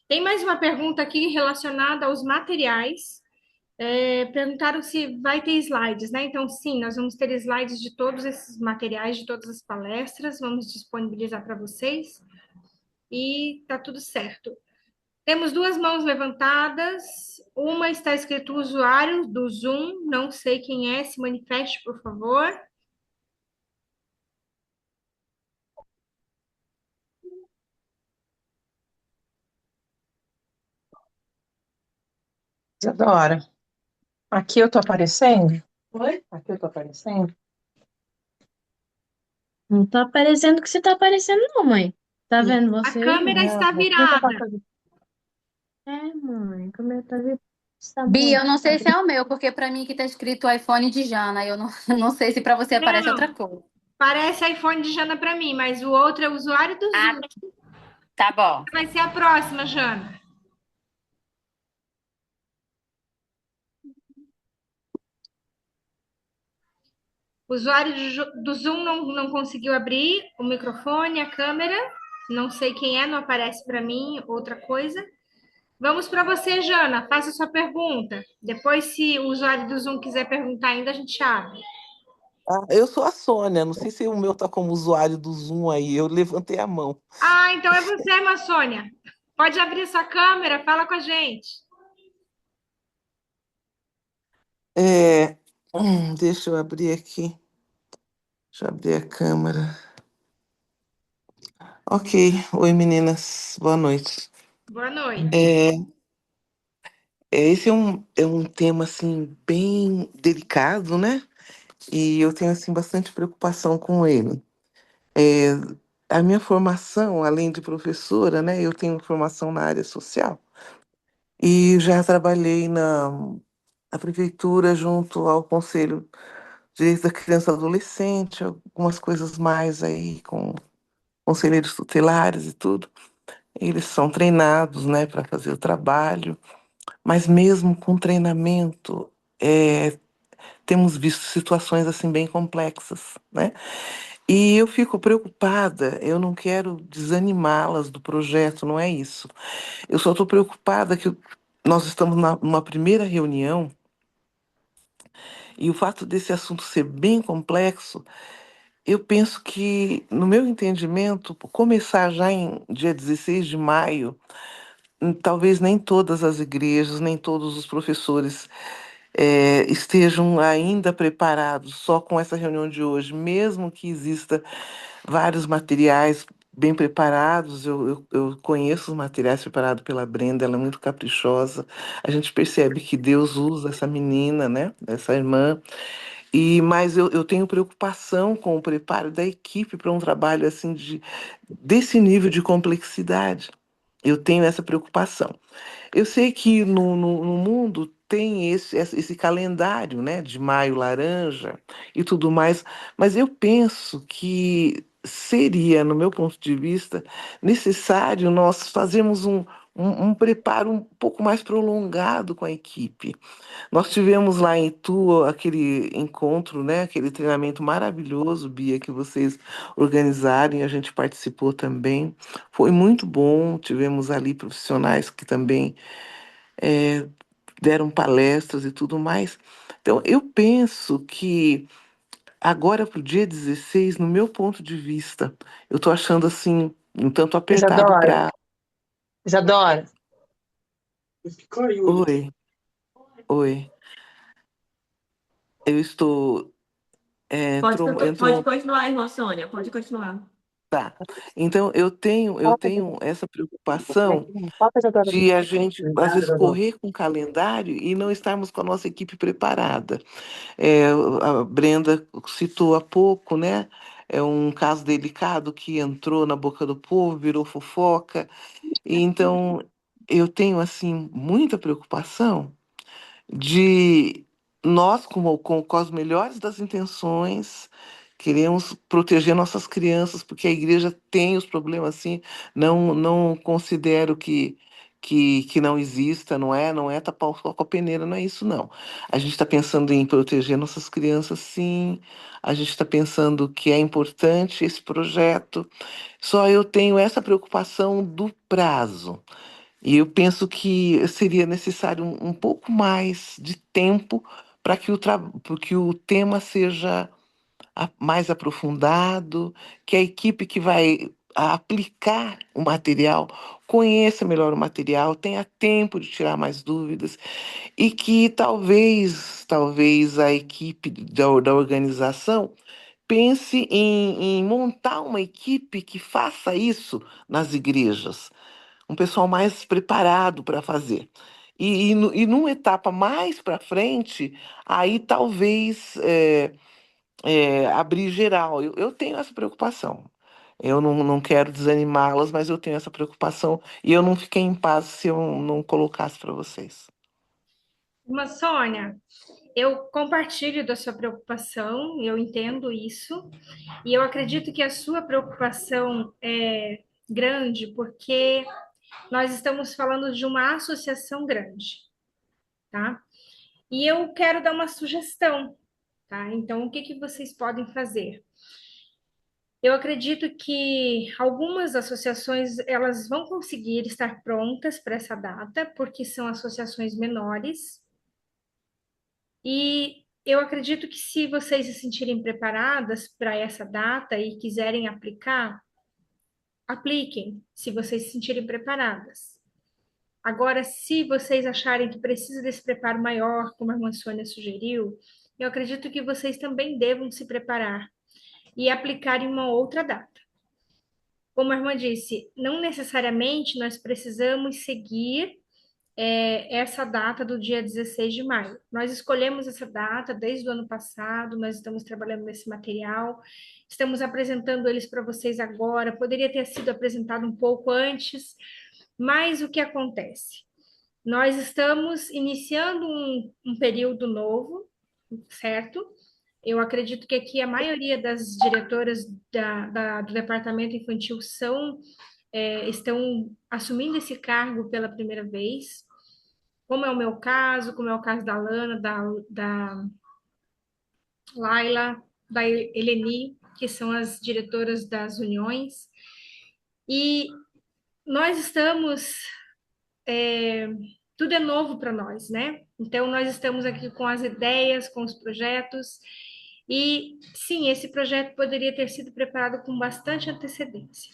Tem mais uma pergunta aqui relacionada aos materiais. Perguntaram se vai ter slides, né? Então, sim, nós vamos ter slides de todos esses materiais, de todas as palestras, vamos disponibilizar para vocês e tá tudo certo. Temos duas mãos levantadas, uma está escrito usuário do Zoom, não sei quem é, se manifeste, por favor. Isadora, aqui eu tô aparecendo? Oi? Aqui eu tô aparecendo? Não tá aparecendo o que você tá aparecendo, não, mãe. Tá vendo A você aí? câmera Não, está aqui eu tô virada. aparecendo. É, mãe, como eu tá vendo? Tá Bia, bom. eu não sei se é o meu, porque para mim aqui tá escrito iPhone de Jana. Eu não, não sei se para você aparece Não, outra coisa. parece iPhone de Jana para mim, mas o outro é o usuário do Ah, Zoom. tá bom. Vai ser a próxima, Jana. O usuário do Zoom não conseguiu abrir o microfone, a câmera. Não sei quem é, não aparece para mim, outra coisa. Vamos para você, Jana. Faça a sua pergunta. Depois, se o usuário do Zoom quiser perguntar ainda, a gente abre. Ah, eu sou a Sônia, não sei se o meu tá como usuário do Zoom aí, eu levantei a mão. Ah, então é você, Maçônia. Pode abrir sua câmera, fala com a gente. É, deixa eu abrir aqui, deixa eu abrir a câmera. Ok, oi meninas, boa noite. Boa noite. É, esse é um tema assim bem delicado, né? E eu tenho assim bastante preocupação com ele. É, a minha formação, além de professora, né? Eu tenho formação na área social e já trabalhei na prefeitura junto ao Conselho de Direitos da Criança e Adolescente, algumas coisas mais aí com conselheiros tutelares e tudo. Eles são treinados, né, para fazer o trabalho, mas mesmo com treinamento, temos visto situações assim bem complexas, né? E eu fico preocupada, eu não quero desanimá-las do projeto, não é isso. Eu só estou preocupada que nós estamos numa primeira reunião e o fato desse assunto ser bem complexo, eu penso que, no meu entendimento, começar já em dia 16 de maio, talvez nem todas as igrejas, nem todos os professores estejam ainda preparados só com essa reunião de hoje, mesmo que exista vários materiais bem preparados. Eu conheço os materiais preparados pela Brenda, ela é muito caprichosa. A gente percebe que Deus usa essa menina, né, essa irmã, Mas eu tenho preocupação com o preparo da equipe para um trabalho assim desse nível de complexidade. Eu tenho essa preocupação. Eu sei que no mundo tem esse calendário, né, de maio laranja e tudo mais, mas eu penso que seria, no meu ponto de vista, necessário nós fazermos um preparo um pouco mais prolongado com a equipe. Nós tivemos lá em Itu aquele encontro, né, aquele treinamento maravilhoso, Bia, que vocês organizaram e a gente participou também. Foi muito bom, tivemos ali profissionais que também eh, deram palestras e tudo mais. Então, eu penso que agora para o dia 16, no meu ponto de vista, eu estou achando assim, um tanto apertado Isadora, para. Isadora, Oi, oi. Eu estou. Pode continuar, irmã Sônia, pode continuar. Tá. Então, eu tenho essa preocupação Coloca a Isadora ali. de a gente, às vezes, correr com o calendário e não estarmos com a nossa equipe preparada. A Brenda citou há pouco, né? É um caso delicado que entrou na boca do povo, virou fofoca. E então, eu tenho, assim, muita preocupação de nós, com as melhores das intenções, queremos proteger nossas crianças, porque a igreja tem os problemas assim, não considero que não exista, não é tapar o sol com a peneira, não é isso, não. A gente está pensando em proteger nossas crianças, sim, a gente está pensando que é importante esse projeto, só eu tenho essa preocupação do prazo. E eu penso que seria necessário um pouco mais de tempo para que o tema seja mais aprofundado, que a equipe que vai aplicar o material conheça melhor o material, tenha tempo de tirar mais dúvidas e que talvez a equipe da organização pense em montar uma equipe que faça isso nas igrejas, um pessoal mais preparado para fazer. E numa etapa mais para frente, aí talvez abrir geral. Eu tenho essa preocupação. Eu não quero desanimá-las, mas eu tenho essa preocupação e eu não fiquei em paz se eu não colocasse para vocês. Irmã Sônia, eu compartilho da sua preocupação, eu entendo isso, e eu acredito que a sua preocupação é grande porque nós estamos falando de uma associação grande, tá? E eu quero dar uma sugestão, tá? Então, o que que vocês podem fazer? Eu acredito que algumas associações elas vão conseguir estar prontas para essa data, porque são associações menores. E eu acredito que se vocês se sentirem preparadas para essa data e quiserem aplicar, apliquem, se vocês se sentirem preparadas. Agora, se vocês acharem que precisa desse preparo maior, como a irmã Sônia sugeriu, eu acredito que vocês também devam se preparar e aplicar em uma outra data. Como a irmã disse, não necessariamente nós precisamos seguir essa data do dia 16 de maio. Nós escolhemos essa data desde o ano passado, nós estamos trabalhando nesse material, estamos apresentando eles para vocês agora, poderia ter sido apresentado um pouco antes, mas o que acontece? Nós estamos iniciando um período novo, certo? Eu acredito que aqui a maioria das diretoras do departamento infantil estão assumindo esse cargo pela primeira vez, como é o meu caso, como é o caso da Lana, da Laila, da Eleni, que são as diretoras das uniões. E nós estamos, tudo é novo para nós, né? Então, nós estamos aqui com as ideias, com os projetos, e sim, esse projeto poderia ter sido preparado com bastante antecedência,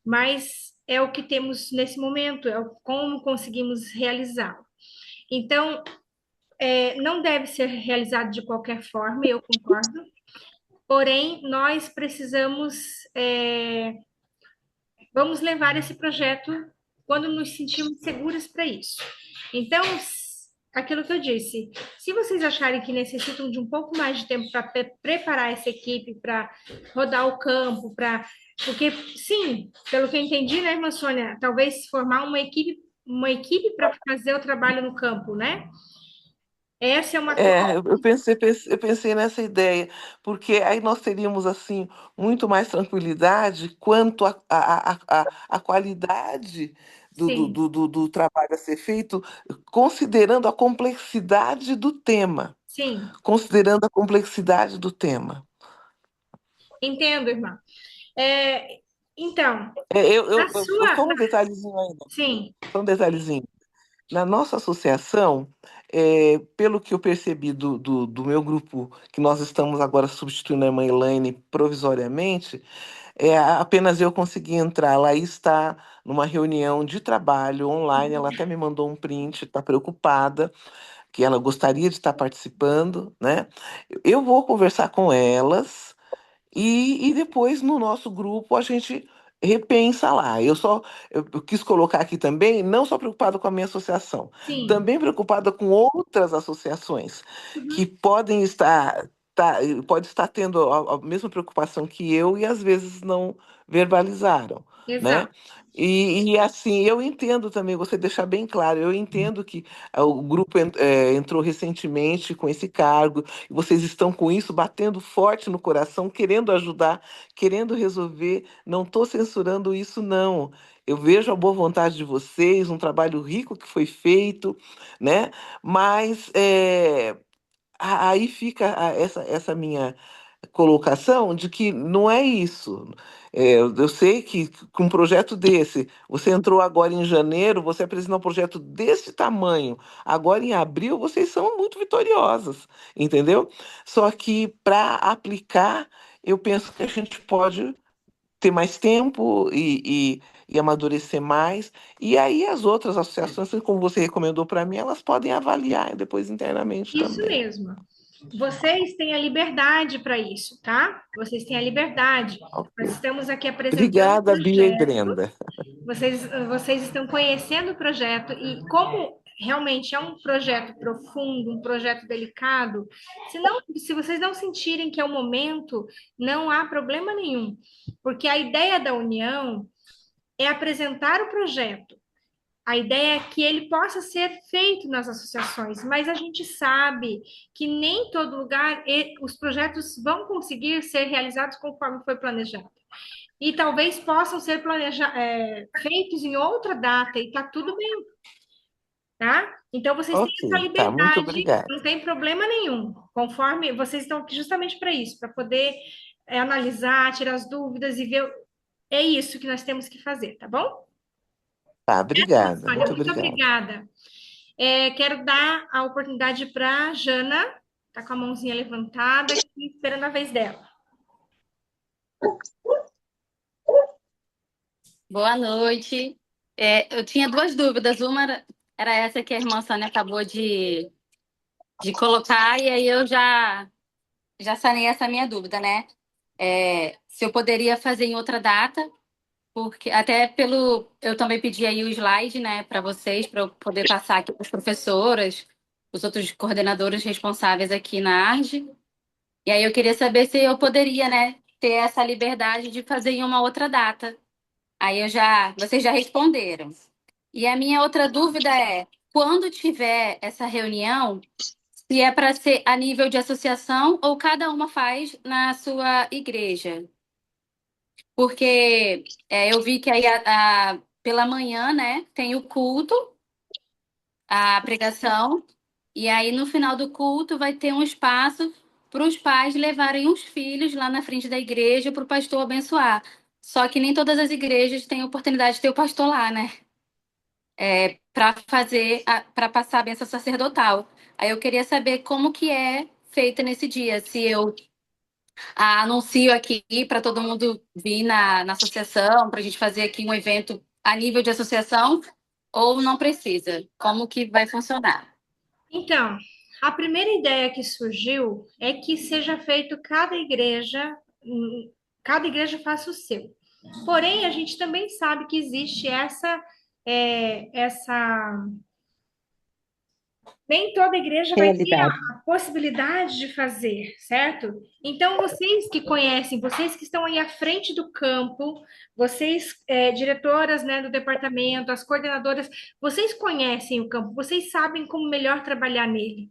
mas é o que temos nesse momento, como conseguimos realizá-lo. Então, não deve ser realizado de qualquer forma, eu concordo, porém, nós precisamos, vamos levar esse projeto quando nos sentirmos seguras para isso. Então, aquilo que eu disse. Se vocês acharem que necessitam de um pouco mais de tempo para preparar essa equipe, para rodar o campo, porque, sim, pelo que eu entendi, né, irmã Sônia, talvez formar uma equipe para fazer o trabalho no campo, né? Essa é uma coisa. Eu pensei nessa ideia, porque aí nós teríamos assim muito mais tranquilidade quanto à qualidade Sim, do trabalho a ser feito, considerando a complexidade do tema. sim, Considerando a complexidade do tema. entendo, irmã. É, então, na Só sua. um detalhezinho ainda, Sim, só um detalhezinho. Na nossa associação, pelo que eu percebi do meu grupo, que nós estamos agora substituindo a irmã Elaine provisoriamente, apenas eu consegui entrar. Ela está numa reunião de trabalho online, ela até me mandou um print, está preocupada, que ela gostaria de estar participando, né? Eu vou conversar com elas. E depois no nosso grupo a gente repensa lá. Eu quis colocar aqui também, não só preocupada com a minha associação, sim. também preocupada com outras associações que Uhum, podem pode estar tendo a mesma preocupação que eu e às vezes não verbalizaram, né? exato. E assim, eu entendo também, você deixar bem claro, eu entendo que o grupo entrou recentemente com esse cargo, e vocês estão com isso batendo forte no coração, querendo ajudar, querendo resolver. Não estou censurando isso, não. Eu vejo a boa vontade de vocês, um trabalho rico que foi feito, né? Mas aí fica essa minha colocação de que não é isso. Eu sei que com um projeto desse, você entrou agora em janeiro, você apresentou um projeto desse tamanho, agora em abril, vocês são muito vitoriosas, entendeu? Só que para aplicar, eu penso que a gente pode ter mais tempo e amadurecer mais. E aí as outras associações, assim como você recomendou para mim, elas podem avaliar depois internamente Isso também. mesmo. Vocês têm a liberdade para isso, tá? Vocês têm a liberdade. Ok. Nós estamos aqui apresentando o Obrigada, Bia e projeto, Brenda. vocês estão conhecendo o projeto e como realmente é um projeto profundo, um projeto delicado, se vocês não sentirem que é o momento, não há problema nenhum, porque a ideia da união é apresentar o projeto. A ideia é que ele possa ser feito nas associações, mas a gente sabe que nem todo lugar os projetos vão conseguir ser realizados conforme foi planejado. E talvez possam ser feitos em outra data, e está tudo bem, tá? Então, vocês têm essa Ok, tá, muito liberdade, obrigada. não tem problema nenhum, conforme vocês estão aqui justamente para isso, para poder analisar, tirar as dúvidas e ver. É isso que nós temos que fazer, tá bom? Tá, obrigada, Sônia, muito muito obrigada. obrigada. Quero dar a oportunidade para a Jana, tá com a mãozinha levantada, aqui, esperando a vez dela. Boa noite. Eu tinha duas dúvidas. Uma era essa que a irmã Sônia acabou de colocar, e aí eu já sanei essa minha dúvida, né? Se eu poderia fazer em outra data, porque até eu também pedi aí o slide, né, para vocês, para eu poder passar aqui para as professoras, os outros coordenadores responsáveis aqui na ARGE. E aí eu queria saber se eu poderia, né, ter essa liberdade de fazer em uma outra data. Vocês já responderam. E a minha outra dúvida é, quando tiver essa reunião, se é para ser a nível de associação ou cada uma faz na sua igreja? Porque eu vi que aí pela manhã, né, tem o culto, a pregação, e aí no final do culto vai ter um espaço para os pais levarem os filhos lá na frente da igreja para o pastor abençoar. Só que nem todas as igrejas têm oportunidade de ter o pastor lá, né? Para passar a bênção sacerdotal. Aí eu queria saber como que é feita nesse dia, se eu anuncio aqui para todo mundo vir na associação, para a gente fazer aqui um evento a nível de associação, ou não precisa? Como que vai funcionar? Então, a primeira ideia que surgiu é que seja feito cada igreja faça o seu. Porém, a gente também sabe que existe essa nem toda igreja vai ter Realidade. a possibilidade de fazer, certo? Então, vocês que conhecem, vocês que estão aí à frente do campo, vocês, diretoras, né, do departamento, as coordenadoras, vocês conhecem o campo, vocês sabem como melhor trabalhar nele.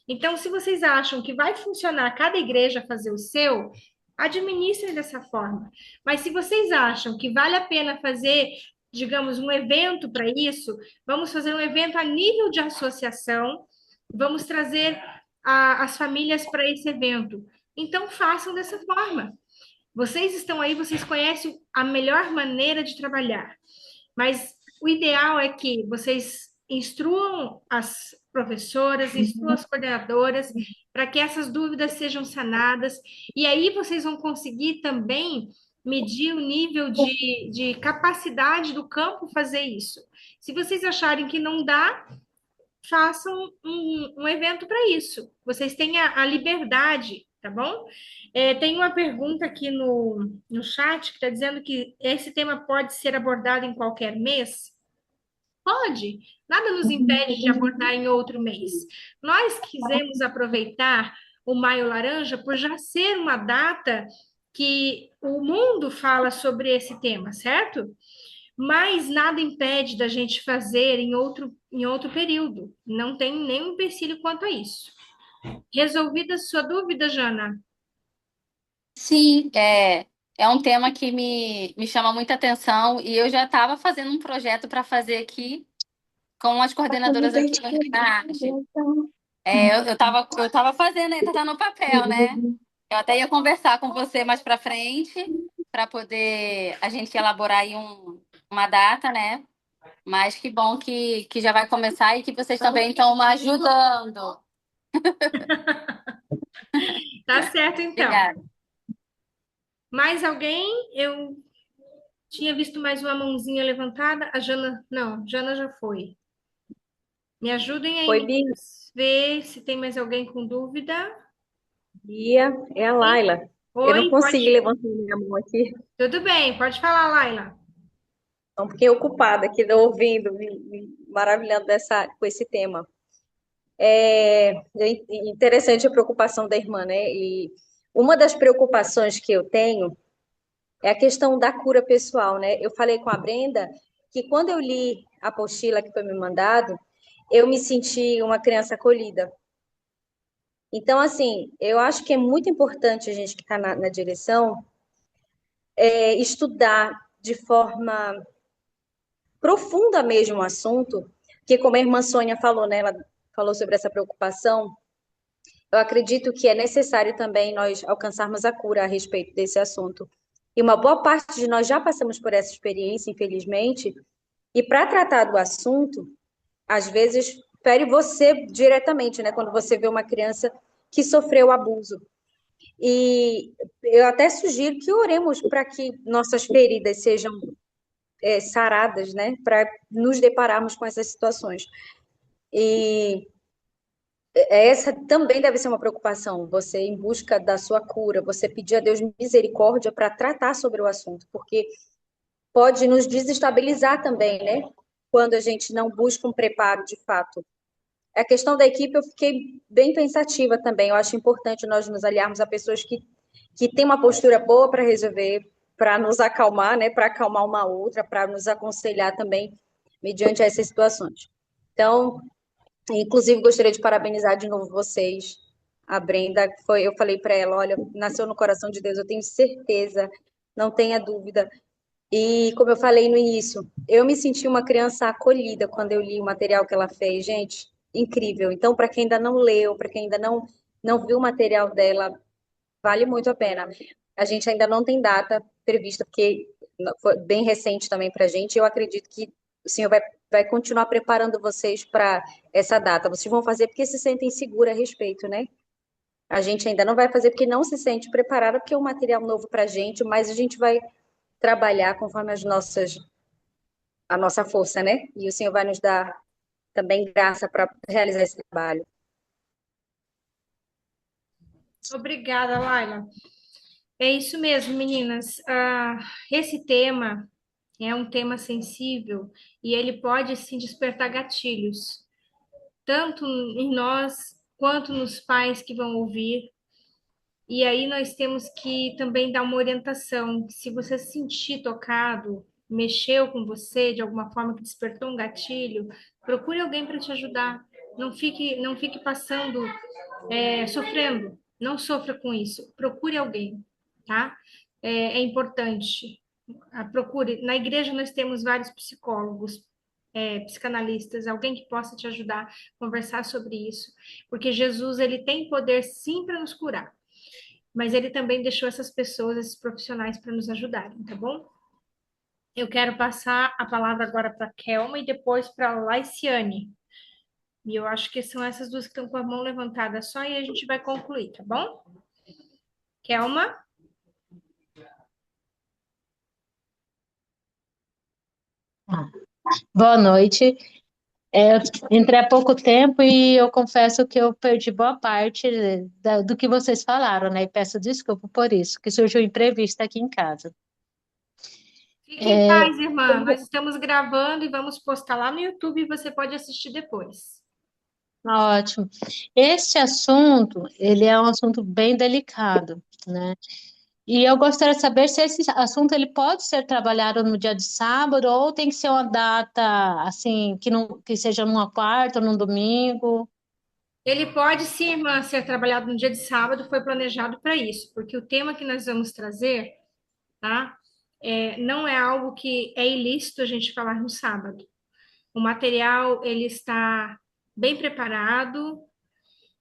Então, se vocês acham que vai funcionar cada igreja fazer o seu, administrem dessa forma. Mas se vocês acham que vale a pena fazer, digamos, um evento para isso, vamos fazer um evento a nível de associação, vamos trazer as famílias para esse evento. Então, façam dessa forma. Vocês estão aí, vocês conhecem a melhor maneira de trabalhar. Mas o ideal é que vocês instruam as professoras, instruam as coordenadoras, para que essas dúvidas sejam sanadas. E aí vocês vão conseguir também medir o nível de capacidade do campo fazer isso. Se vocês acharem que não dá, façam um evento para isso. Vocês têm a liberdade, tá bom? Tem uma pergunta aqui no chat que está dizendo que esse tema pode ser abordado em qualquer mês. Pode, nada nos impede de abordar em outro mês. Nós quisemos aproveitar o Maio Laranja por já ser uma data que o mundo fala sobre esse tema, certo? Mas nada impede da gente fazer em outro período. Não tem nenhum empecilho quanto a isso. Resolvida a sua dúvida, Jana? Sim, é um tema que me chama muita atenção e eu já estava fazendo um projeto para fazer aqui com as coordenadoras aqui na arte. Eu tava fazendo, ainda tá no papel, né? Eu até ia conversar com você mais para frente para poder a gente elaborar aí uma data, né? Mas que bom que já vai começar e que vocês também estão me ajudando. Tá certo, então. Obrigada. Mais alguém? Eu tinha visto mais uma mãozinha levantada. A Jana, não, Jana já foi. Me ajudem aí, Oi, Bia. meninas, ver se tem mais alguém com dúvida. Bia, é a Laila. Eu não Oi, consegui pode. levantar minha mão aqui, Tudo bem, pode falar, Laila. então fiquei ocupada aqui ouvindo, me maravilhando com esse tema. Interessante a preocupação da irmã, né? E uma das preocupações que eu tenho é a questão da cura pessoal, né? Eu falei com a Brenda que quando eu li a apostila que foi me mandado, eu me senti uma criança acolhida. Então, assim, eu acho que é muito importante a gente que está na direção estudar de forma profunda mesmo o assunto, que como a irmã Sônia falou, né? Ela falou sobre essa preocupação. Eu acredito que é necessário também nós alcançarmos a cura a respeito desse assunto. E uma boa parte de nós já passamos por essa experiência, infelizmente, e para tratar do assunto, às vezes fere você diretamente, né? Quando você vê uma criança que sofreu abuso. E eu até sugiro que oremos para que nossas feridas sejam saradas, né? Para nos depararmos com essas situações. E essa também deve ser uma preocupação, você em busca da sua cura, você pedir a Deus misericórdia para tratar sobre o assunto, porque pode nos desestabilizar também, né? Quando a gente não busca um preparo de fato. A questão da equipe, eu fiquei bem pensativa também. Eu acho importante nós nos aliarmos a pessoas que têm uma postura boa para resolver, para nos acalmar, né? Para acalmar uma outra, para nos aconselhar também mediante essas situações. Então, inclusive, gostaria de parabenizar de novo vocês. A Brenda, eu falei para ela, olha, nasceu no coração de Deus, eu tenho certeza, não tenha dúvida. E como eu falei no início, eu me senti uma criança acolhida quando eu li o material que ela fez, gente, incrível. Então, para quem ainda não leu, para quem ainda não viu o material dela, vale muito a pena. A gente ainda não tem data prevista, porque foi bem recente também para a gente. Eu acredito que o Senhor vai continuar preparando vocês para essa data. Vocês vão fazer porque se sentem seguros a respeito, né? A gente ainda não vai fazer porque não se sente preparada, porque é um material novo para a gente, mas a gente vai trabalhar conforme a nossa força, né? E o Senhor vai nos dar também graça para realizar esse trabalho. Obrigada, Laila. É isso mesmo, meninas. Esse tema é um tema sensível e ele pode, sim, despertar gatilhos. tanto em nós quanto nos pais que vão ouvir. E aí nós temos que também dar uma orientação. Se você se sentir tocado, mexeu com você de alguma forma que despertou um gatilho, procure alguém para te ajudar. Não fique passando, sofrendo. Não sofra com isso. Procure alguém, tá? É importante. Procure. Na igreja nós temos vários psicólogos, psicanalistas, alguém que possa te ajudar a conversar sobre isso, porque Jesus ele tem poder sim para nos curar, mas ele também deixou essas pessoas, esses profissionais para nos ajudarem, tá bom? Eu quero passar a palavra agora para a Kelma e depois para a Laiciane. E eu acho que são essas duas que estão com a mão levantada só e a gente vai concluir, tá bom? Kelma? Boa noite. Eu entrei há pouco tempo e eu confesso que eu perdi boa parte do que vocês falaram, né? E peço desculpa por isso, que surgiu imprevisto aqui em casa. Fique em paz, irmã. Nós estamos gravando e vamos postar lá no YouTube e você pode assistir depois. Ótimo. Este assunto, ele é um assunto bem delicado, né? E eu gostaria de saber se esse assunto ele pode ser trabalhado no dia de sábado ou tem que ser uma data assim que não que seja numa quarta ou num domingo. Ele pode, sim, irmã, ser trabalhado no dia de sábado, foi planejado para isso, porque o tema que nós vamos trazer, tá? Não é algo que é ilícito a gente falar no sábado. O material, ele está bem preparado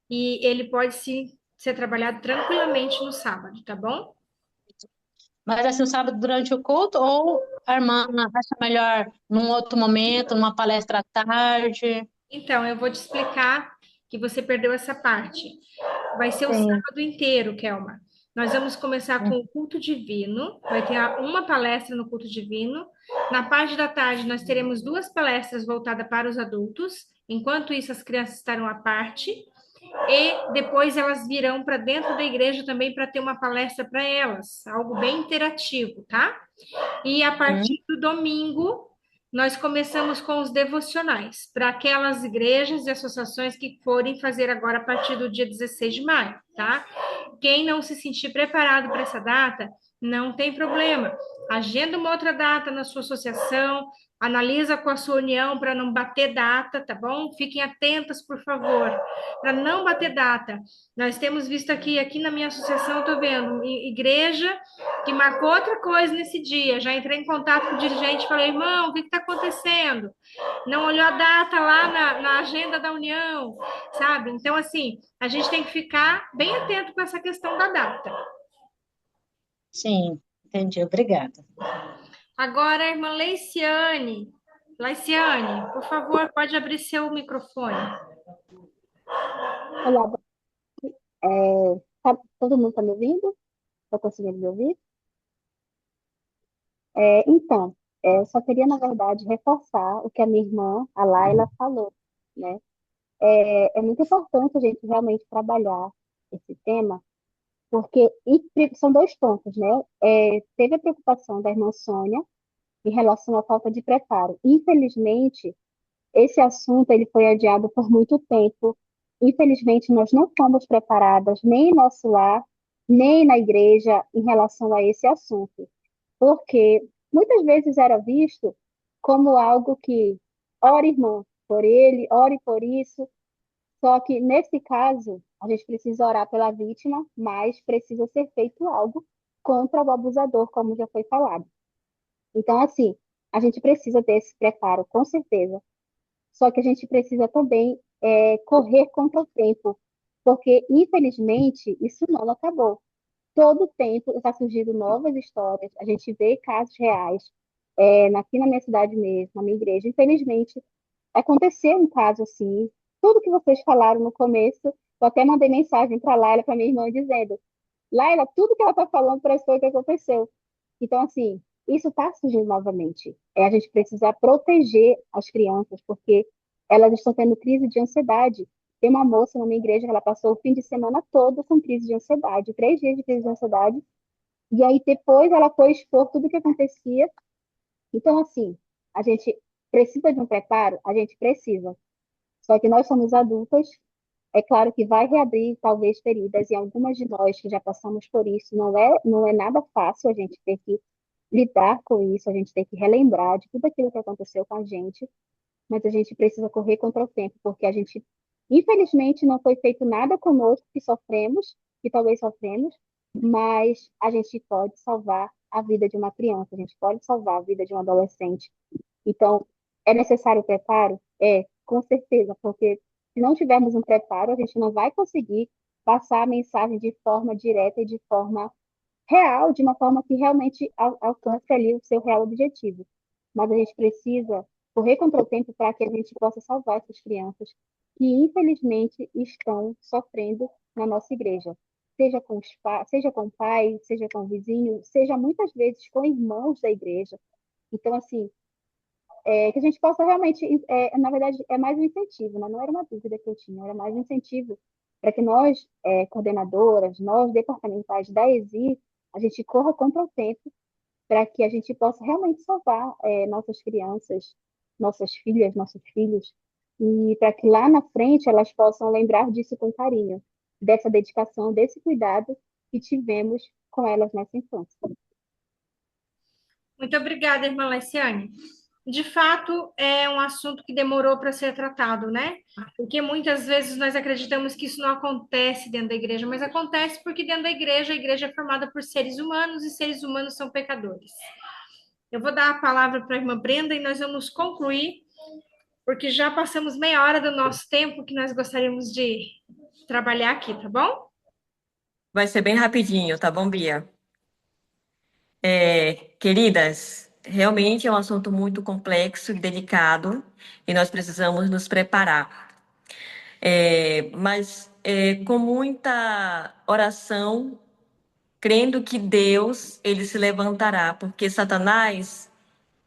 e ele pode, sim, ser trabalhado tranquilamente no sábado, tá bom? Mas assim, o sábado durante o culto ou a irmã acha melhor num outro momento, numa palestra à tarde? Então, eu vou te explicar que você perdeu essa parte. Vai ser o Sim. sábado inteiro, Kelma. Nós vamos começar com o culto divino. Vai ter uma palestra no culto divino. Na parte da tarde, nós teremos duas palestras voltadas para os adultos. Enquanto isso, as crianças estarão à parte. E depois elas virão para dentro da igreja também para ter uma palestra para elas. Algo bem interativo, tá? E a partir do domingo, nós começamos com os devocionais, para aquelas igrejas e associações que forem fazer agora a partir do dia 16 de maio, tá? Quem não se sentir preparado para essa data, não tem problema. Agenda uma outra data na sua associação, analisa com a sua união para não bater data, tá bom? Fiquem atentas, por favor, para não bater data. Nós temos visto aqui na minha associação, estou vendo, igreja que marcou outra coisa nesse dia. Já entrei em contato com o dirigente e falei, irmão, o que está acontecendo? Não olhou a data lá na agenda da união, sabe? Então, assim, a gente tem que ficar bem atento com essa questão da data. Sim, entendi. Obrigada. Agora, a irmã Leiciane. Leiciane, por favor, pode abrir seu microfone. Olá, todo mundo está me ouvindo? Está conseguindo me ouvir? Então, só queria, na verdade, reforçar o que a minha irmã, a Laila, falou, né? É muito importante a gente realmente trabalhar esse tema, porque são dois pontos, né? Teve a preocupação da irmã Sônia em relação à falta de preparo. Infelizmente, esse assunto ele foi adiado por muito tempo. Infelizmente, nós não fomos preparadas, nem em nosso lar, nem na igreja, em relação a esse assunto. Porque muitas vezes era visto como algo que, ore, irmão, por ele, ore por isso. Só que, nesse caso, a gente precisa orar pela vítima, mas precisa ser feito algo contra o abusador, como já foi falado. Então, assim, a gente precisa ter esse preparo, com certeza. Só que a gente precisa também correr contra o tempo, porque, infelizmente, isso não acabou. Todo tempo está surgindo novas histórias, a gente vê casos reais, aqui na minha cidade mesmo, na minha igreja. Infelizmente, aconteceu um caso assim, tudo que vocês falaram no começo, eu até mandei mensagem para a Laila, para minha irmã, dizendo, Laila, tudo que ela está falando parece que foi o que aconteceu. Então, assim, isso está surgindo novamente. A gente precisa proteger as crianças, porque elas estão tendo crise de ansiedade. Tem uma moça na minha igreja que ela passou o fim de semana todo com crise de ansiedade, 3 dias de crise de ansiedade, e aí depois ela foi expor tudo o que acontecia. Então, assim, a gente precisa de um preparo? A gente precisa. Só que nós somos adultas, é claro que vai reabrir talvez feridas, e algumas de nós que já passamos por isso, não é nada fácil a gente ter que lidar com isso, a gente ter que relembrar de tudo aquilo que aconteceu com a gente, mas a gente precisa correr contra o tempo, porque a gente, infelizmente, não foi feito nada conosco que sofremos, que talvez sofremos, mas a gente pode salvar a vida de uma criança, a gente pode salvar a vida de um adolescente. Então, é necessário preparo? É, com certeza, porque se não tivermos um preparo, a gente não vai conseguir passar a mensagem de forma direta e de forma real, de uma forma que realmente alcance ali o seu real objetivo. Mas a gente precisa correr contra o tempo para que a gente possa salvar essas crianças que, infelizmente, estão sofrendo na nossa igreja. Seja com o pai, seja com o vizinho, seja muitas vezes com irmãos da igreja. Então, assim, que a gente possa realmente, na verdade, é mais um incentivo, né? Não era uma dúvida que eu tinha, era mais um incentivo para que nós, coordenadoras, nós, departamentais da ESI, a gente corra contra o tempo para que a gente possa realmente salvar nossas crianças, nossas filhas, nossos filhos, e para que lá na frente elas possam lembrar disso com carinho, dessa dedicação, desse cuidado que tivemos com elas nessa infância. Muito obrigada, irmã Laiciane. De fato, é um assunto que demorou para ser tratado, né? Porque muitas vezes nós acreditamos que isso não acontece dentro da igreja, mas acontece porque dentro da igreja, a igreja é formada por seres humanos e seres humanos são pecadores. Eu vou dar a palavra para a irmã Brenda e nós vamos concluir, porque já passamos meia hora do nosso tempo que nós gostaríamos de trabalhar aqui, tá bom? Vai ser bem rapidinho, tá bom, Bia? Queridas, realmente é um assunto muito complexo e delicado e nós precisamos nos preparar. Mas com muita oração, crendo que Deus, ele se levantará, porque Satanás,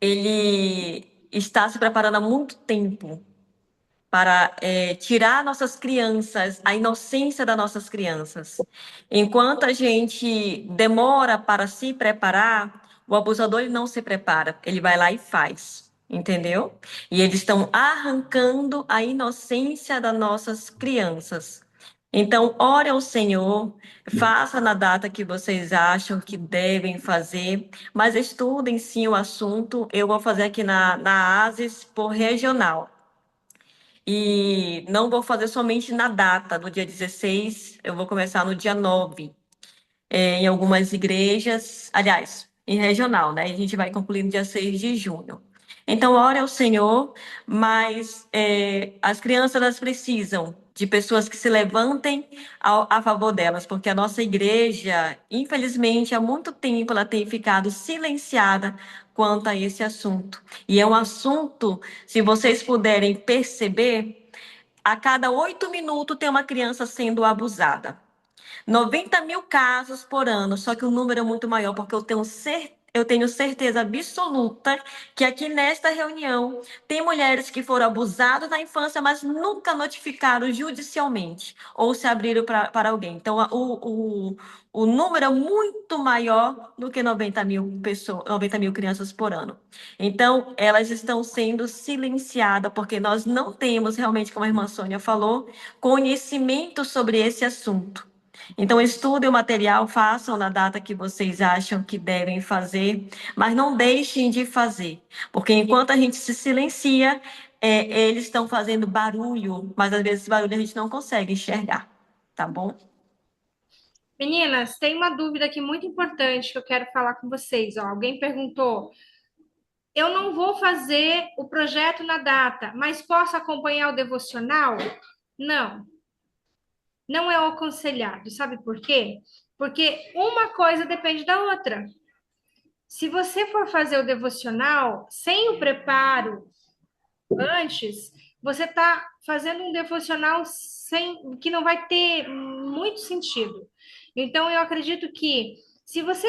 ele está se preparando há muito tempo para tirar nossas crianças, a inocência das nossas crianças. Enquanto a gente demora para se preparar, o abusador ele não se prepara, ele vai lá e faz, entendeu? E eles estão arrancando a inocência das nossas crianças. Então, ore ao Senhor, faça na data que vocês acham que devem fazer, mas estudem sim o assunto. Eu vou fazer aqui na ASES por regional. E não vou fazer somente na data, no dia 16, eu vou começar no dia 9, em algumas igrejas, aliás, em regional, né? E a gente vai concluir no dia 6 de junho. Então, ore ao Senhor, mas as crianças elas precisam de pessoas que se levantem a favor delas, porque a nossa igreja, infelizmente, há muito tempo ela tem ficado silenciada quanto a esse assunto. E é um assunto, se vocês puderem perceber, a cada 8 minutos tem uma criança sendo abusada. 90 mil casos por ano, só que o número é muito maior, porque eu tenho certeza absoluta que aqui nesta reunião tem mulheres que foram abusadas na infância, mas nunca notificaram judicialmente ou se abriram para alguém. Então, o número é muito maior do que 90 mil pessoas, 90 mil crianças por ano. Então, elas estão sendo silenciadas, porque nós não temos realmente, como a irmã Sônia falou, conhecimento sobre esse assunto. Então, estudem o material, façam na data que vocês acham que devem fazer, mas não deixem de fazer, porque enquanto a gente se silencia, eles estão fazendo barulho, mas às vezes esse barulho a gente não consegue enxergar, tá bom? Meninas, tem uma dúvida aqui muito importante que eu quero falar com vocês. Ó, alguém perguntou: eu não vou fazer o projeto na data, mas posso acompanhar o devocional? Não. Não é o aconselhado. Sabe por quê? Porque uma coisa depende da outra. Se você for fazer o devocional sem o preparo antes, você está fazendo um devocional que não vai ter muito sentido. Então, eu acredito que se você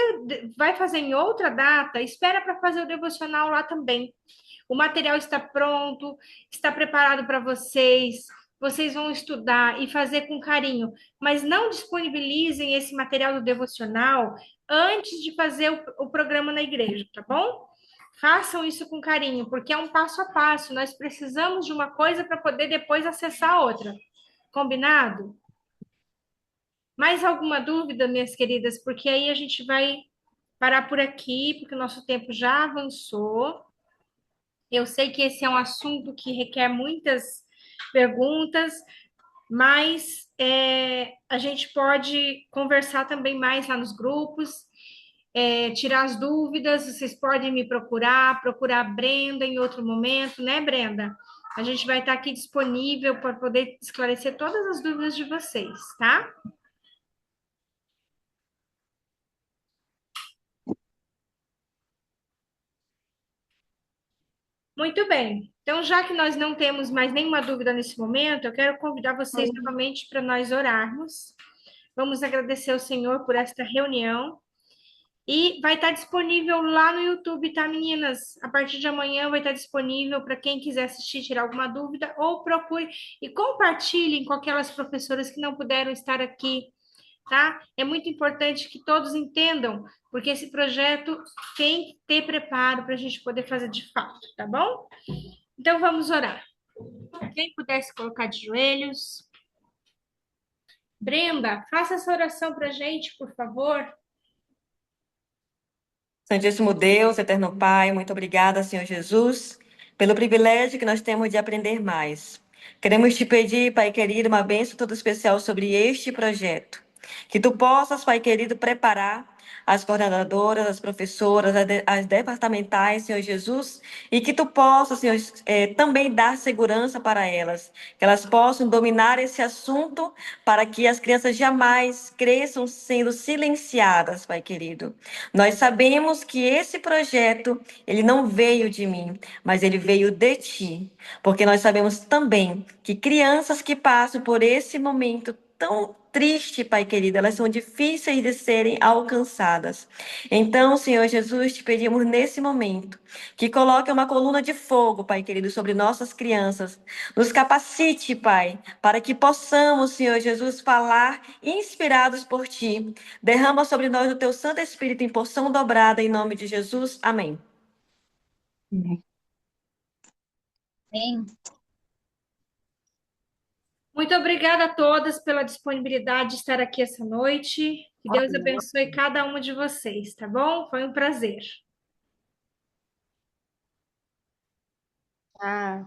vai fazer em outra data, espera para fazer o devocional lá também. O material está pronto, está preparado para vocês. Vocês vão estudar e fazer com carinho, mas não disponibilizem esse material do devocional antes de fazer o programa na igreja, tá bom? Façam isso com carinho, porque é um passo a passo. Nós precisamos de uma coisa para poder depois acessar a outra. Combinado? Mais alguma dúvida, minhas queridas? Porque aí a gente vai parar por aqui, porque o nosso tempo já avançou. Eu sei que esse é um assunto que requer muitas perguntas, mas a gente pode conversar também mais lá nos grupos, tirar as dúvidas. Vocês podem me procurar a Brenda em outro momento, né, Brenda? A gente vai estar aqui disponível para poder esclarecer todas as dúvidas de vocês, tá? Muito bem. Então, já que nós não temos mais nenhuma dúvida nesse momento, eu quero convidar vocês novamente para nós orarmos. Vamos agradecer ao Senhor por esta reunião. E vai estar disponível lá no YouTube, tá, meninas? A partir de amanhã vai estar disponível para quem quiser assistir, tirar alguma dúvida, ou procure e compartilhem com aquelas professoras que não puderam estar aqui, tá? É muito importante que todos entendam, porque esse projeto tem que ter preparo para a gente poder fazer de fato, tá bom? Então vamos orar. Quem puder se colocar de joelhos. Brenda, faça essa oração para a gente, por favor. Santíssimo Deus, eterno Pai, muito obrigada, Senhor Jesus, pelo privilégio que nós temos de aprender mais. Queremos te pedir, Pai querido, uma bênção toda especial sobre este projeto. Que tu possas, Pai querido, preparar as coordenadoras, as professoras, as departamentais, Senhor Jesus, e que tu possas, Senhor, também dar segurança para elas, que elas possam dominar esse assunto para que as crianças jamais cresçam sendo silenciadas, Pai querido. Nós sabemos que esse projeto, ele não veio de mim, mas ele veio de ti, porque nós sabemos também que crianças que passam por esse momento tão triste, Pai querido, elas são difíceis de serem alcançadas. Então, Senhor Jesus, te pedimos nesse momento que coloque uma coluna de fogo, Pai querido, sobre nossas crianças. Nos capacite, Pai, para que possamos, Senhor Jesus, falar inspirados por ti. Derrama sobre nós o teu Santo Espírito em porção dobrada, em nome de Jesus. Amém. Amém. Muito obrigada a todas pela disponibilidade de estar aqui essa noite. Que Deus abençoe cada uma de vocês, tá bom? Foi um prazer. Ah.